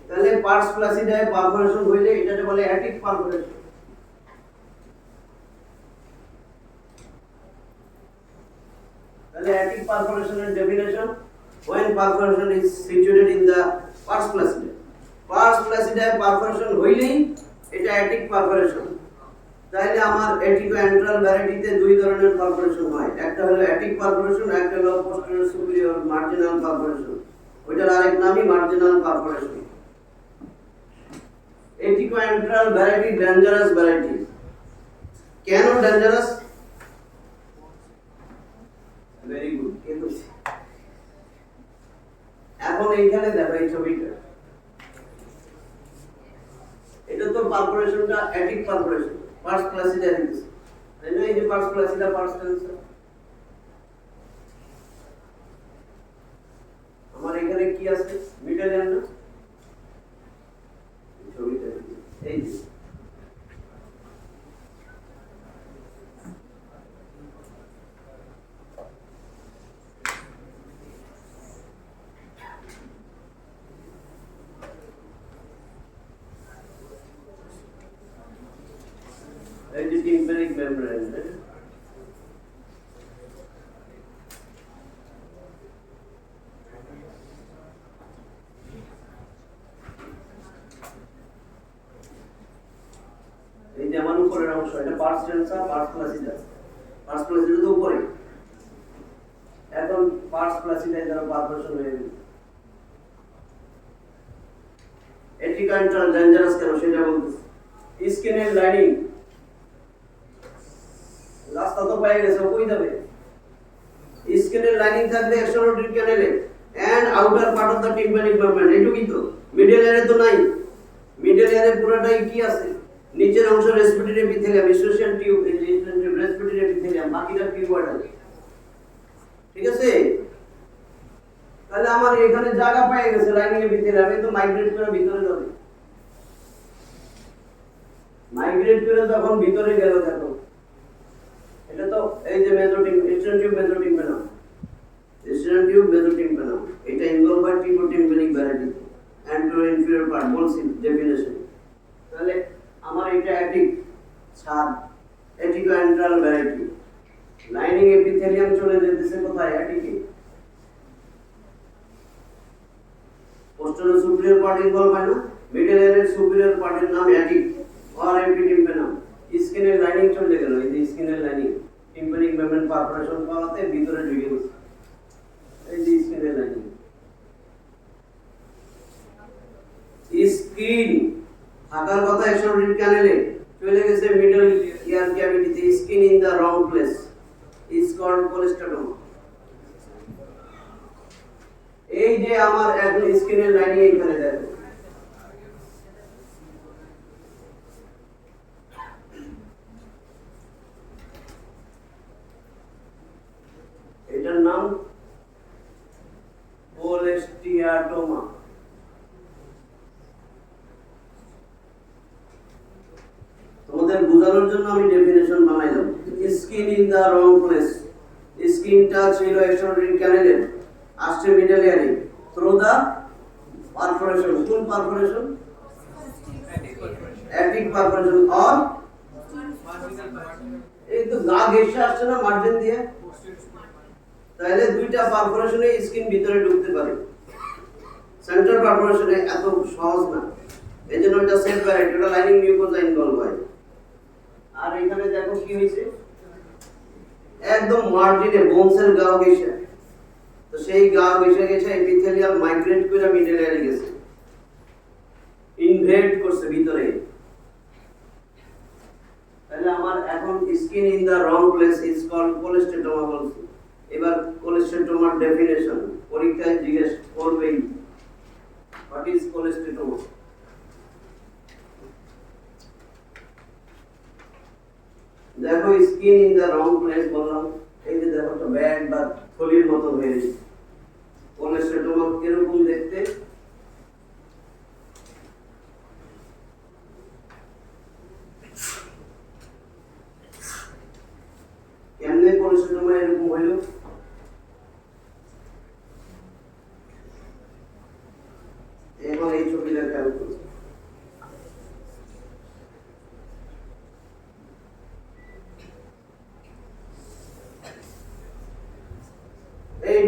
তাহলে পার্স প্লাসিডায় পারফোরেশন হইলে এটাকে বলে অ্যাটিক পারফোরেশন। তাহলে অ্যাটিক পারফোরেশনের definition, when perforation is situated in the pars placida, pars placida perforation হইলেই এটা অ্যাটিক পারফোরেশন। তাহলে আমার অ্যাটিকোএন্ট্রাল ভ্যারাইটিতে দুই ধরনের পারফোরেশন হয়, একটা হলো অ্যাটিক পারফোরেশন, একটা হলো পোস্টেরিয়র সুপিরিয়র মার্জিনাল পারফোরেশন। ওইটার আরেক নামই marginal perforation. Atticoantral variety dangerous variety. কেন ডেঞ্জারাস? ভেরি গুড, কে বলছে? এখন এইখানে দেখো এই ছবিটা, এটা তো পারফোরেশনটা অ্যাটিক পারফোরেশন, পার্স প্লাসিডা দিতেছে, তাই না? এই যে পার্স প্লাসিডা পার্স টেন্সর, আমার এখানে কি আছে? মিডল এয়ার না? ছবিটা এই যে টিম্প্যানিক মেমব্রেন, এই যে আমার উপরের অংশ, এটা পার্স টেন্সর, পার্স প্লাসিডা। পার্স প্লাসিডা তো উপরে, এখন পার্স প্লাসিডা দ্বারা পারফোরেশন হয়ে গেল। অ্যাটিকোএন্ট্রাল ডেঞ্জারাস কেন সেটা বলতেছি। স্কিনের লাইনিং, রাস্তা তো পেয়ে গেছে, কই যাবে? স্কিনের লাইনিং থাকবে এক্সট্রানোডিক ক্যানেলে and outer part of the tympanic membrane, এইটুকুই তো। মিডল এয়ারে তো নাই, মিডল এয়ারে পুরোটাই কি আছে? নিচের অংশ respiratory epithelium, special tube, respiratory epithelium, বাকিটা কিউবার্টাল। ঠিক আছে, তাহলে আমার এখানে জায়গা পেয়ে গেছে লাইনিং এপিথেলিয়াম, এই তো মাইগ্রেট করে ভিতরে যাবে। মাইগ্রেট করে যখন ভিতরে গেল, দেখো এটা তো এই যে মেজোটিম, এক্সটেরিয়র টিউব, মেজোটিম্প্যানাম, এক্সটেরিয়র টিউব, মেজোটিম্প্যানাম, এটা ইনভলভ হয় tympanic variety, anterior inferior part বলছি ডেফিনেশন। তাহলে আমার এটা অ্যাটিক ছাদ, অ্যাটিকোএন্ট্রাল ভ্যারাইটি। লাইনিং এপিথেলিয়াম চলে যেতেছে কোথায়? অ্যাটিকে। পোস্টেরিয়র সুপিরিয়র পার্ট ইনভলভ হয় না? মিডল এয়ারের সুপিরিয়র পার্টের নাম অ্যাটিক আর এপিটিম্প্যানাম। স্কিনের লাইনিং চলে গেল, এই যে স্কিনের লাইনিং, টিম্প্যানিক মেমব্রেন পারফোরেশন পাওয়াতে ভিতরে ঢুকে গেছে, এই যে স্কিনের লাইনিং। স্কিন থাকার কথা এক্সট্রানোডিক ক্যানেলে, চলে গেছে মিডল ইয়ার ক্যাভিটিতে। Skin in the wrong place is called cholesteatoma. এই যে আমার এখন স্কিনের লাইনিং এখানে দেখো, এটার নাম কোলেস্টিয়াটোমা। তোমাদের বোঝানোর জন্য আমি ডেফিনেশন বানাইলাম। Skin in the wrong place, স্কিনটা ছিল এক্সট্রানোডিক ক্যানেলে, আসছে মিডল ইয়ারে থ্রু দা পারফোরেশন। কোন পারফোরেশন? অ্যাটিক পারফোরেশন অর এই তো গা ঘেঁষে আসছে না মার্জিন দিয়ে, তাহলে দুইটা পারফোরেশনে স্কিন ভিতরে ঢুকতে পারে। সেন্টার পারফোরেশনে এত সহজ না, এজন্য এটা সেফ ভ্যারাইটি, এটা লাইনিং মিউকোজা ইনভলভ হয়। আর এখানে দেখো কি হইছে, একদম মার্জিনে বোনসের গা ঘেঁষে, তো সেই গা ঘেঁষে গেছে এপিথেলিয়াম মাইগ্রেট করে মিডল এয়ারে গেছে, ইনভেড করছে ভিতরে। তাহলে আমার এখন skin in the wrong place is called cholesteatoma বলছি। এবার কোলেস্টোটোমার ডেফিনেশন পরীক্ষায় জিজ্ঞেস করবেই, হোয়াট ইজ কোলেস্টোটোমা? দেখো skin in the wrong place বললাম, এই যে দেখো তো ব্যাগ বা থলির মতো হয়ে গেছে। কোলেস্টোটোমা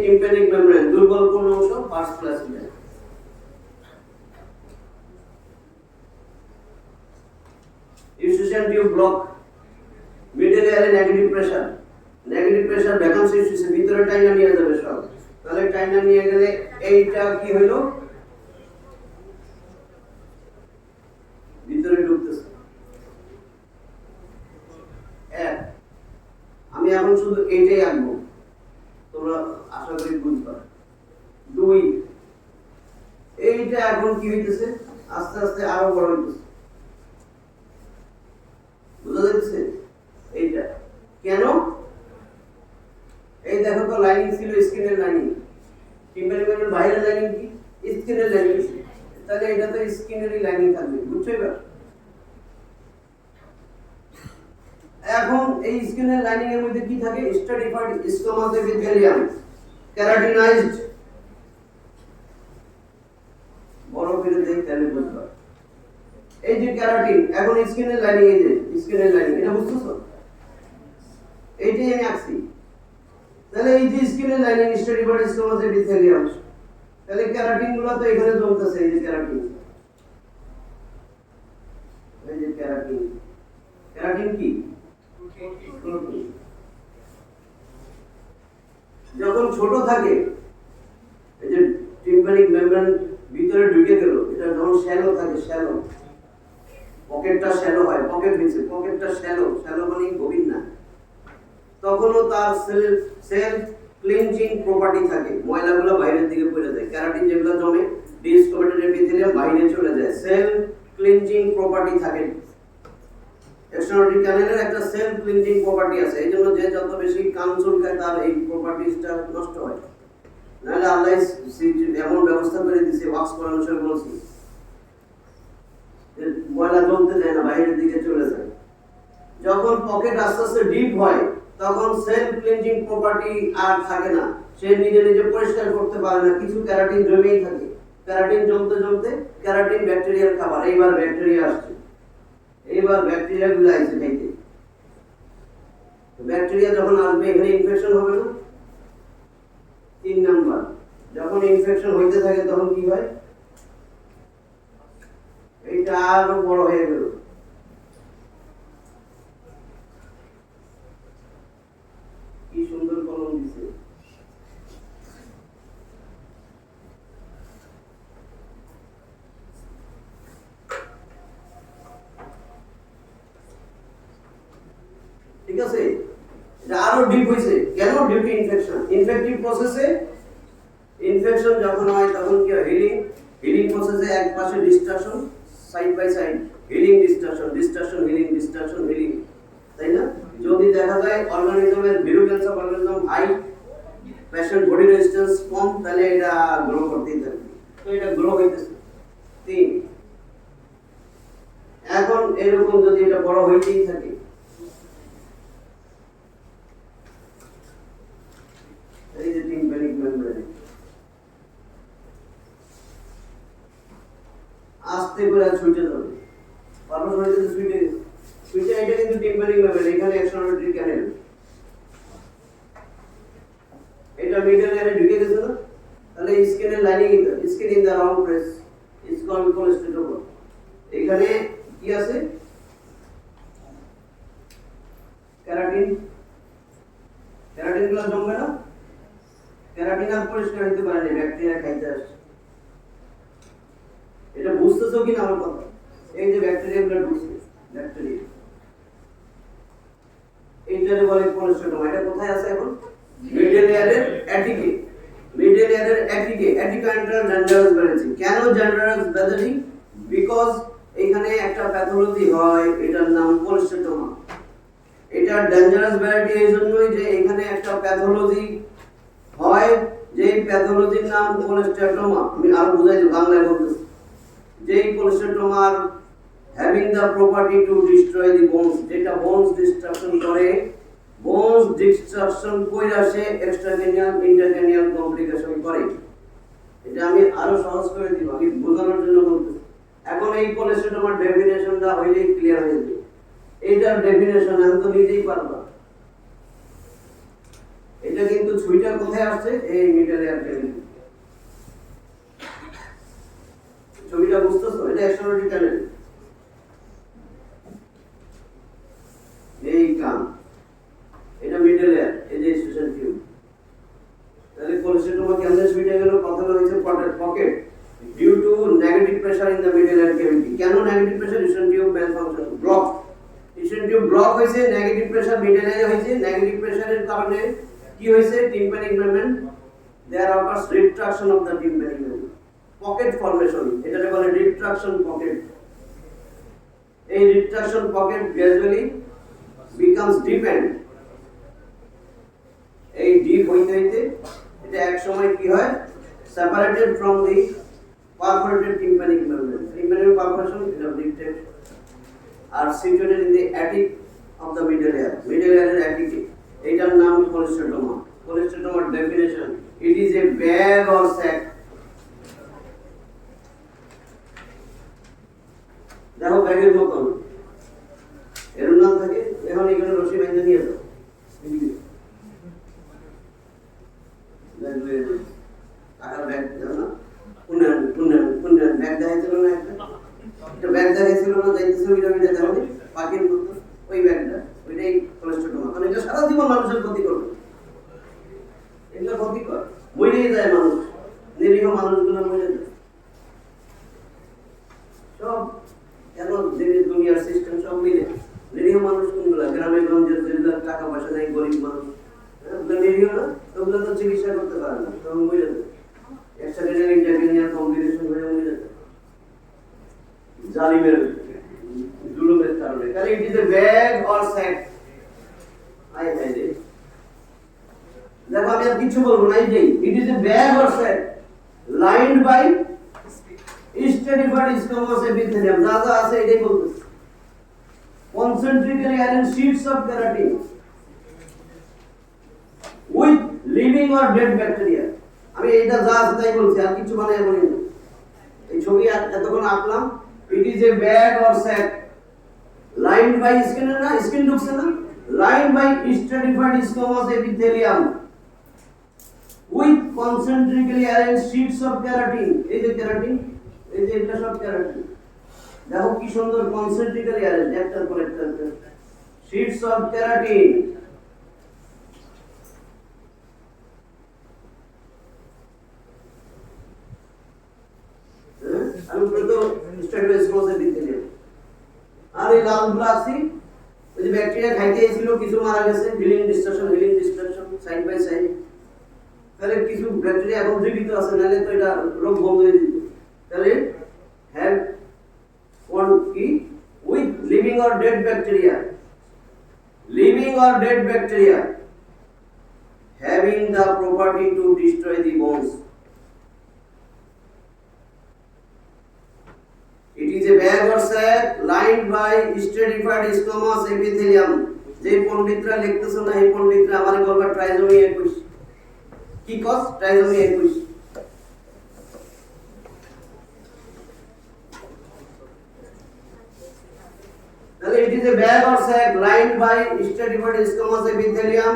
টিম্প্যানিক মেমব্রেন দুর্বল কোন অংশ pars flaccida. Eustachian tube block middle এয়ারে নেগেটিভ প্রেসার ভ্যাকান্সি হইছে ভিতরে টাইনা নিয়ে যাবে সব, তাহলে টাইনা নিয়ে গেলে এইটা কি হইলো ভিতরে ঢুকতেছে। এক আমি এখন শুধু এইটাই আঁকবো, তোমরা আশা করি বুঝবা। দুই এইটা এখন কি হইতেছে আস্তে আস্তে আরো বড় হইতেছে, বুঝা যাচ্ছে? এইটা কেন? এই দেখো তো লাইনিং ছিল স্কিনের লাইনিং, টিম্প্যানিক বাইরের লাইনিং কি স্কিনের লাইনিং, তাহলে এটা তো স্কিনেরই লাইনিং থাকবে, বুঝছো? এবার এখন এই স্কিনের লাইনিং এর মধ্যে কি থাকে? স্ট্রাটিফাইড স্কোমাস এপিথেলিয়াম, কেরাটিনাইজড, বড় করে দেই তাহলে বুঝবা। এই যে কেরাটিন, এখন স্কিনের লাইনিং, এই যে স্কিনের লাইনিং, এটা বুঝতেছো? এইটাই আমি আঁকছি। তাহলে এই যে স্কিনের লাইনিং স্ট্রাটিফাইড স্কোমাস এপিথেলিয়াম, তাহলে কেরাটিন গুলো তো এখানে জমতেছে। এই যে কেরাটিন, এই যে কেরাটিন, কেরাটিন কি? যখন ছোট থাকে, এই যে টিম্প্যানিক মেমব্রেন ভিতরে ঢুকে গেল, এটা যখন শ্যালো থাকে, শ্যালো পকেটটা শ্যালো হয়, পকেট হইছে, পকেটটা শ্যালো, শ্যালো মানে গভীর না, তখনও তার সেলফ ক্লিনজিং প্রপার্টি থাকে, ময়লাগুলো বাইরের দিকে পড়ে যায়, কেরাটিন যেগুলো জমে ডিসকমেটেড এপিথেলিয়াম বাইরে চলে যায়, সেলফ ক্লিনজিং প্রপার্টি থাকে। এক্সট্রানোটিক ক্যানেলের একটা সেলফ ক্লিনজিং প্রপার্টি আছে, এইজন্য যে যত বেশি কান চুলকায় তার এই প্রপার্টিটা নষ্ট হয়। নাহলে আল্লাহ এমন ব্যবস্থা করে দিয়েছে, ওয়াক্স করানোর সময় বলছি ময়লা জমতে দেয় না, বাইরের দিকে চলে যায়। যখন পকেট আস্তে আস্তে ডিপ হয়, তখন সেলফ ক্লিনজিং প্রপার্টি আর থাকে না, সে নিজে নিজে পরিষ্কার করতে পারে না, কিছু ক্যারাটিন জমেই থাকে। ক্যারাটিন জমতে জমতে, ক্যারাটিন ব্যাকটেরিয়ার খাবার, এইবার ব্যাকটেরিয়া আসছে, এইবার ব্যাকটেরিয়া গুলো আইছে খাইতে। ব্যাকটেরিয়া যখন আসবে এখানে ইনফেকশন হবে না? 3 নাম্বার, যখন ইনফেকশন হইতে থাকে তখন কি হয়? এইটা আরো বড় হয়ে গেল। কি সুন্দর কলম দিছে। ঠিক আছে, এটা আরো ডিপ হইছে। কেন? Due to infection. ইনফেক্টিভ প্রসেসে ইনফেকশন যখন হয় তখন কি হয়? হিলিং প্রসেসে এক পাশে destruction, side by side healing destruction, destruction healing, destruction healing, তাই না? যদি দেখা যায় অর্গানিজমের virulence of organism high, patient body resistance কম, তাহলে এটা গ্রো করতেই থাকবে। তো এটা গ্রো হইতেছে। 3 এখন এরকম যদি এটা বড় হইতেই থাকে, এই যে টিম্প্যানিক মেমব্রেন আস্তে করে ছুটে যাবে, পারফর হইতে ছুটে এটা কিন্তু টিম্প্যানিক মেমব্রেন, এখানে এক্সট্রানোটিক ক্যানেল, এটা মিডল এয়ারে ঢুকে গেছে না, তাহলে স্কিনের lining, skin in the wrong place is called cholesteatoma. এখানে কি আছে? কেরাটিন, কেরাটিন গুলো জমবে না, কেরাটিন আর পরিষ্কার হইতে পারে না, ব্যাকটেরিয়া খাইতে আসছে। এটা বুঝতেছো কিনা আমার কথা? এই যে ব্যাকটেরিয়া গুলো ঢুকছে, ব্যাকটেরিয়া এইটারে বলে কোলেস্টেটল। এটা কোথায় আছে এখন? মিডল এয়ারের অ্যাটিকে, মিডল এয়ারের অ্যাটিকে, অ্যাটিকান্টাল ডেঞ্জারাস ব্যাধি। কেন ডেঞ্জারাস ব্যাধি? বিকজ এখানে একটা প্যাথোলজি হয়, এটার নাম কোলেস্টেটোমা। এটা ডেঞ্জারাস ব্যাধি এই জন্যই যে এখানে একটা প্যাথোলজি হয়, যে প্যাথোলজির নাম কোলেস্টেটোমা। আমি আরো বুঝাই দিই, বাংলায় বলতেছি। যেই কোলেস্টেটোমার having the property to destroy the bones, যেটা বোনস ডিস্ট্রাকশন করে, বোনস ডিস্ট্রাকশন কইরা সে এক্সট্রাক্রেনিয়াল ইন্টারক্রেনিয়াল কমপ্লিকেশন করে। এটা আমি আরো সহজ করে দিব, আমি বোঝানোর জন্য বলতেছি। এখন এই কোলেস্টেটোমার ডেফিনেশনটা হইলেই ক্লিয়ার হয়ে যাবে। এইটার ডেফিনেশন আমি তো নিজেই পারবা। এটা কিন্তু ছুরিটা কোথায় আসছে? এই মিডল এয়ার ক্যাভিটি। ছবিটা বুঝতেছো? এটা এক্সট্রাঅর্ডিনারি ক্যাভিটি। এই কান, এটা মিডল এয়ার, এই যে স্টেশন টিউব। তাহলে কোলেস্টেটমা কেমনে সুইটে গেল? কথা হয়েছে pocket due to negative pressure in the middle ear cavity. কেন negative pressure? Eustachian tube malfunction, block. Eustachian tube block হয়েছে, নেগেটিভ প্রেসার মিডল এয়ারে হয়েছে। নেগেটিভ প্রেসারের কারণে কি হয়েছে? Tympanic membrane there occurs retraction of the tympanic membrane, pocket formation, এটাকে বলে রিট্রাকশন পকেট। এই রিট্রাকশন পকেট গ্র্যাজুয়ালি becomes deep end। এই ডিপ হইতে হইতে এটা এক সময় কি হয়? separated from the perforated tympanic membrane। tympanic perforation is lifted are situated in the attic of the middle ear। middle ear এর attic, এটার নাম কোলেস্টেটমা। কোলেস্টেটমার definition: it is a bag or sac। দেখো ব্যাগের মতন এর নাম থাকে। এখন এখানে রশি বেঁধে নিয়ে যাও, টাকার ব্যাগ দাও না, পুন্নান ব্যাগ দেখাইছিল না, একটা ব্যাগ দেখাইছিল না, যাইতেছে ওইটা দেখো পাখির মতো, ওই ব্যাগটা, ওইটাই কোলেস্টেটমা। মানে এটা সারা জীবন মানুষের ক্ষতি করবে, এগুলো ক্ষতিকর, মরেই যায় মানুষ, নিরীহ মানুষগুলো মরে যায় সব। কেন? দুনিয়ার সিস্টেম সব মিলে। নিরীহ মানুষ কোনগুলা? গ্রামে গঞ্জের যেগুলো টাকা পয়সা নেই, গরিব মানুষ, নিরীহ না, ওগুলো তো চিকিৎসা করতে পারে না, তখন মরে যায়। এক্সট্রাঅর্ডিনারি ইন্টারভেনিয়ার কমপ্লিকেশন হয়ে মরে যায় জালিমের জুলুমের কারণে। কারণ it is a bag or sack. আই হাই রে, দেখো আমি আর কিছু বলবো না, এই যে it is a bag or sack lined by stratified squamous epithelium. যা যা আছে এটাই বলতেছে। concentrically arranged sheets of keratin with living or dead bacteria। আমি এইটা যা আছে তাই বলছি, আর কিছু বানায় বলি না। এই ছবি এতক্ষণ আঁকলাম। it is a bag or sac lined by skin, না স্কিন ঢুকছে না, lined by stratified squamous epithelium with concentrically arranged sheets of keratin। এই যে keratin, এই যে এটা সব keratin। দেখো কি সুন্দর কনসেন্ট্রিক্যালি অ্যারেঞ্জ, একটার পর একটা শীটস অফ কেরাটিন। আমি তো স্ট্যাটাস ক্লোজে দিতে দিই। আর এই লাল ব্লাসি ওই যে ব্যাকটেরিয়া খাইতে ছিল, কিছু মারা গেছে, healing destruction side by side. তাহলে কিছু ব্যাকটেরিয়া এখন জীবিত আছে, নাহলে তো এটা রোগ বন্ধ হয়ে যেত। তাহলে have one key with living or dead bacteria, living or dead bacteria having the property to destroy the bones। it is a bag or sac lined by stratified squamous epithelium। যে পণ্ডিতরা লিখতেছে না, এই পণ্ডিতরা আমারে বলবা ট্রাইজোমি 21। কি কস? Trisomy 21। It is a bag or sac lined by stratified squamous epithelium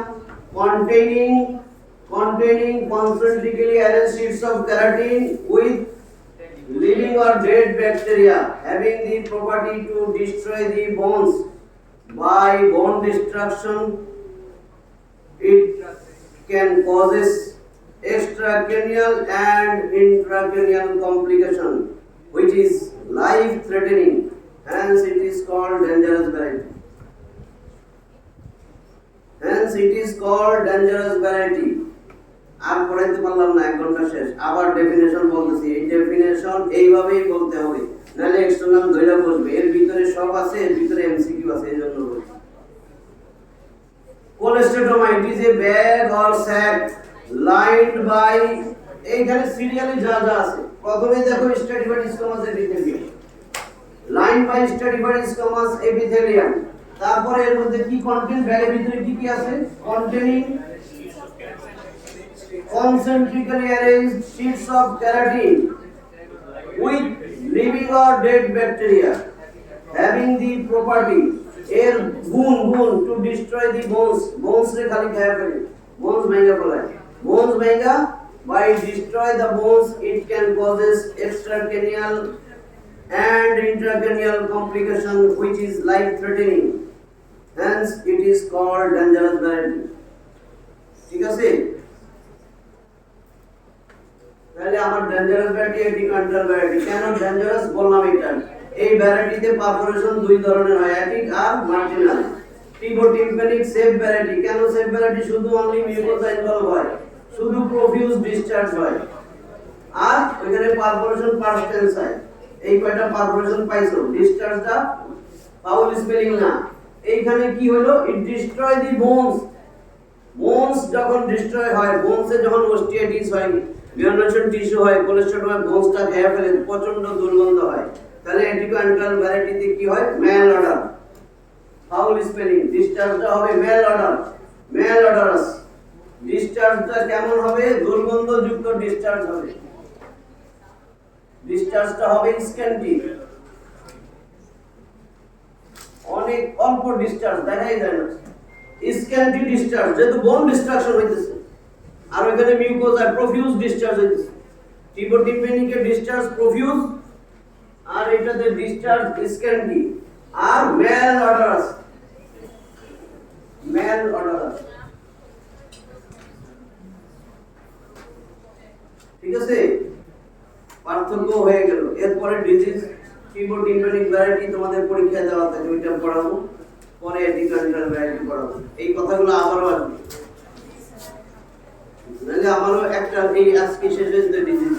containing concentrically arranged sheets of keratin with living or dead bacteria having the property to destroy the bones by bone destruction। It can causes extracranial and intracranial complication which is life threatening, hence it is called dangerous variety। hence it is called dangerous variety। আর পড়াইতে পারলাম না, 1 ঘন্টা শেষ। আবার definition বলতেছি, এই definition এইভাবেই বলতে হবে, নাহলে এক্সটার্নাল ধইরা বসবে। এর ভিতরে সব আছে, এর ভিতরে এমসিকিউ আছে, এজন্য বলছি। Cholesteatoma it is a bag or sack lined by, এইখানে সিরিয়ালি যা যা আছে, প্রথমে দেখো stratified squamous epithelium, lined by stratified squamous epithelium। তারপরে এর মধ্যে কি কন্টেন্ট, ব্যাগের ভিতরে কি কি আছে? containing concentrically arranged sheets of keratin with living or dead bacteria having the property, এর গুণ to destroy the bones রে খালি খেয়ে ফেলে, bones ভাঙা ফেলায় bones ভাঙা by destroy the bones it can causes extracranial and intracranial complication which is life threatening, hence it is called dangerous variety. ঠিক আছে, তাহলে আমার ডেঞ্জারাস ভ্যারাইটি এটি কন্ট্রোল ভ্যারাইটি। কেন ডেঞ্জারাস বললাম? এটা এই ভ্যারাইটিতে পারফোরেশন দুই ধরনের হয়, অ্যাটিক আর মার্জিনাল। Tympanic safe variety. কেন সেফ ভ্যারাইটি? শুধু অনলি মিউকোসা ইনভলভ হয়, শুধু প্রফিউজ ডিসচার্জ হয়, আর ওইখানে পারফোরেশন পার্সটেন্স হয়। এই কয়টা পারফোরেশন পাইছো, ডিসচার্জটা ফাউল স্পেলিং না। এইখানে কি হলো? ইট ডিস্ট্রয় দি বোনস। বোনস যখন ডিস্ট্রয় হয়, বোনসে যখন অস্টিয়াইটিস হয়, মিউনেশন টিস্যু হয়, কোলেস্টেরল হয়, বোনসটা খেয়ে ফেলে, প্রচন্ড দুর্গন্ধ হয়। তাহলে অ্যান্টিকন্ট্রাল ভ্যারাইটিতে কি হয়? Malodour, foul smelling. ডিসচার্জটা হবে মেল অর্ডার, মেল অর্ডারাস। ডিসচার্জটা কেমন হবে? দুর্গন্ধযুক্ত ডিসচার্জ হবে। ডিসচার্জটা হবে স্ক্যান্টি, অনেক অল্প ডিসচার্জ, দেখাই যায় না। স্ক্যান্টি ডিসচার্জ, যেহেতু বোন ডিস্ট্রাকশন হইতেছে, আর ওইখানে মিউকোসা প্রফিউজ ডিসচার্জ হইতেছে। টিম্প্যানিকের ডিসচার্জ প্রফিউজ, আর এটাতে ডিসচার্জ স্ক্যান্টি, আর মেল অর্ডারাস, মেল অর্ডারাস। ঠিক আছে, পার্থক্য হয়ে গেল। এরপরে ডিজিজ টিম্প্যানিক ভ্যারাইটি তোমাদের পরীক্ষায় দেওয়া থাকে, ওইটা পড়াবো, পরে অ্যান্টিকন্ট্রাল ভ্যারাইটি পড়াবো। এই কথাগুলো আবারও আসবে, নাহলে আমারও একটা এই আজকে শেষ হয়েছে ডিজিজ।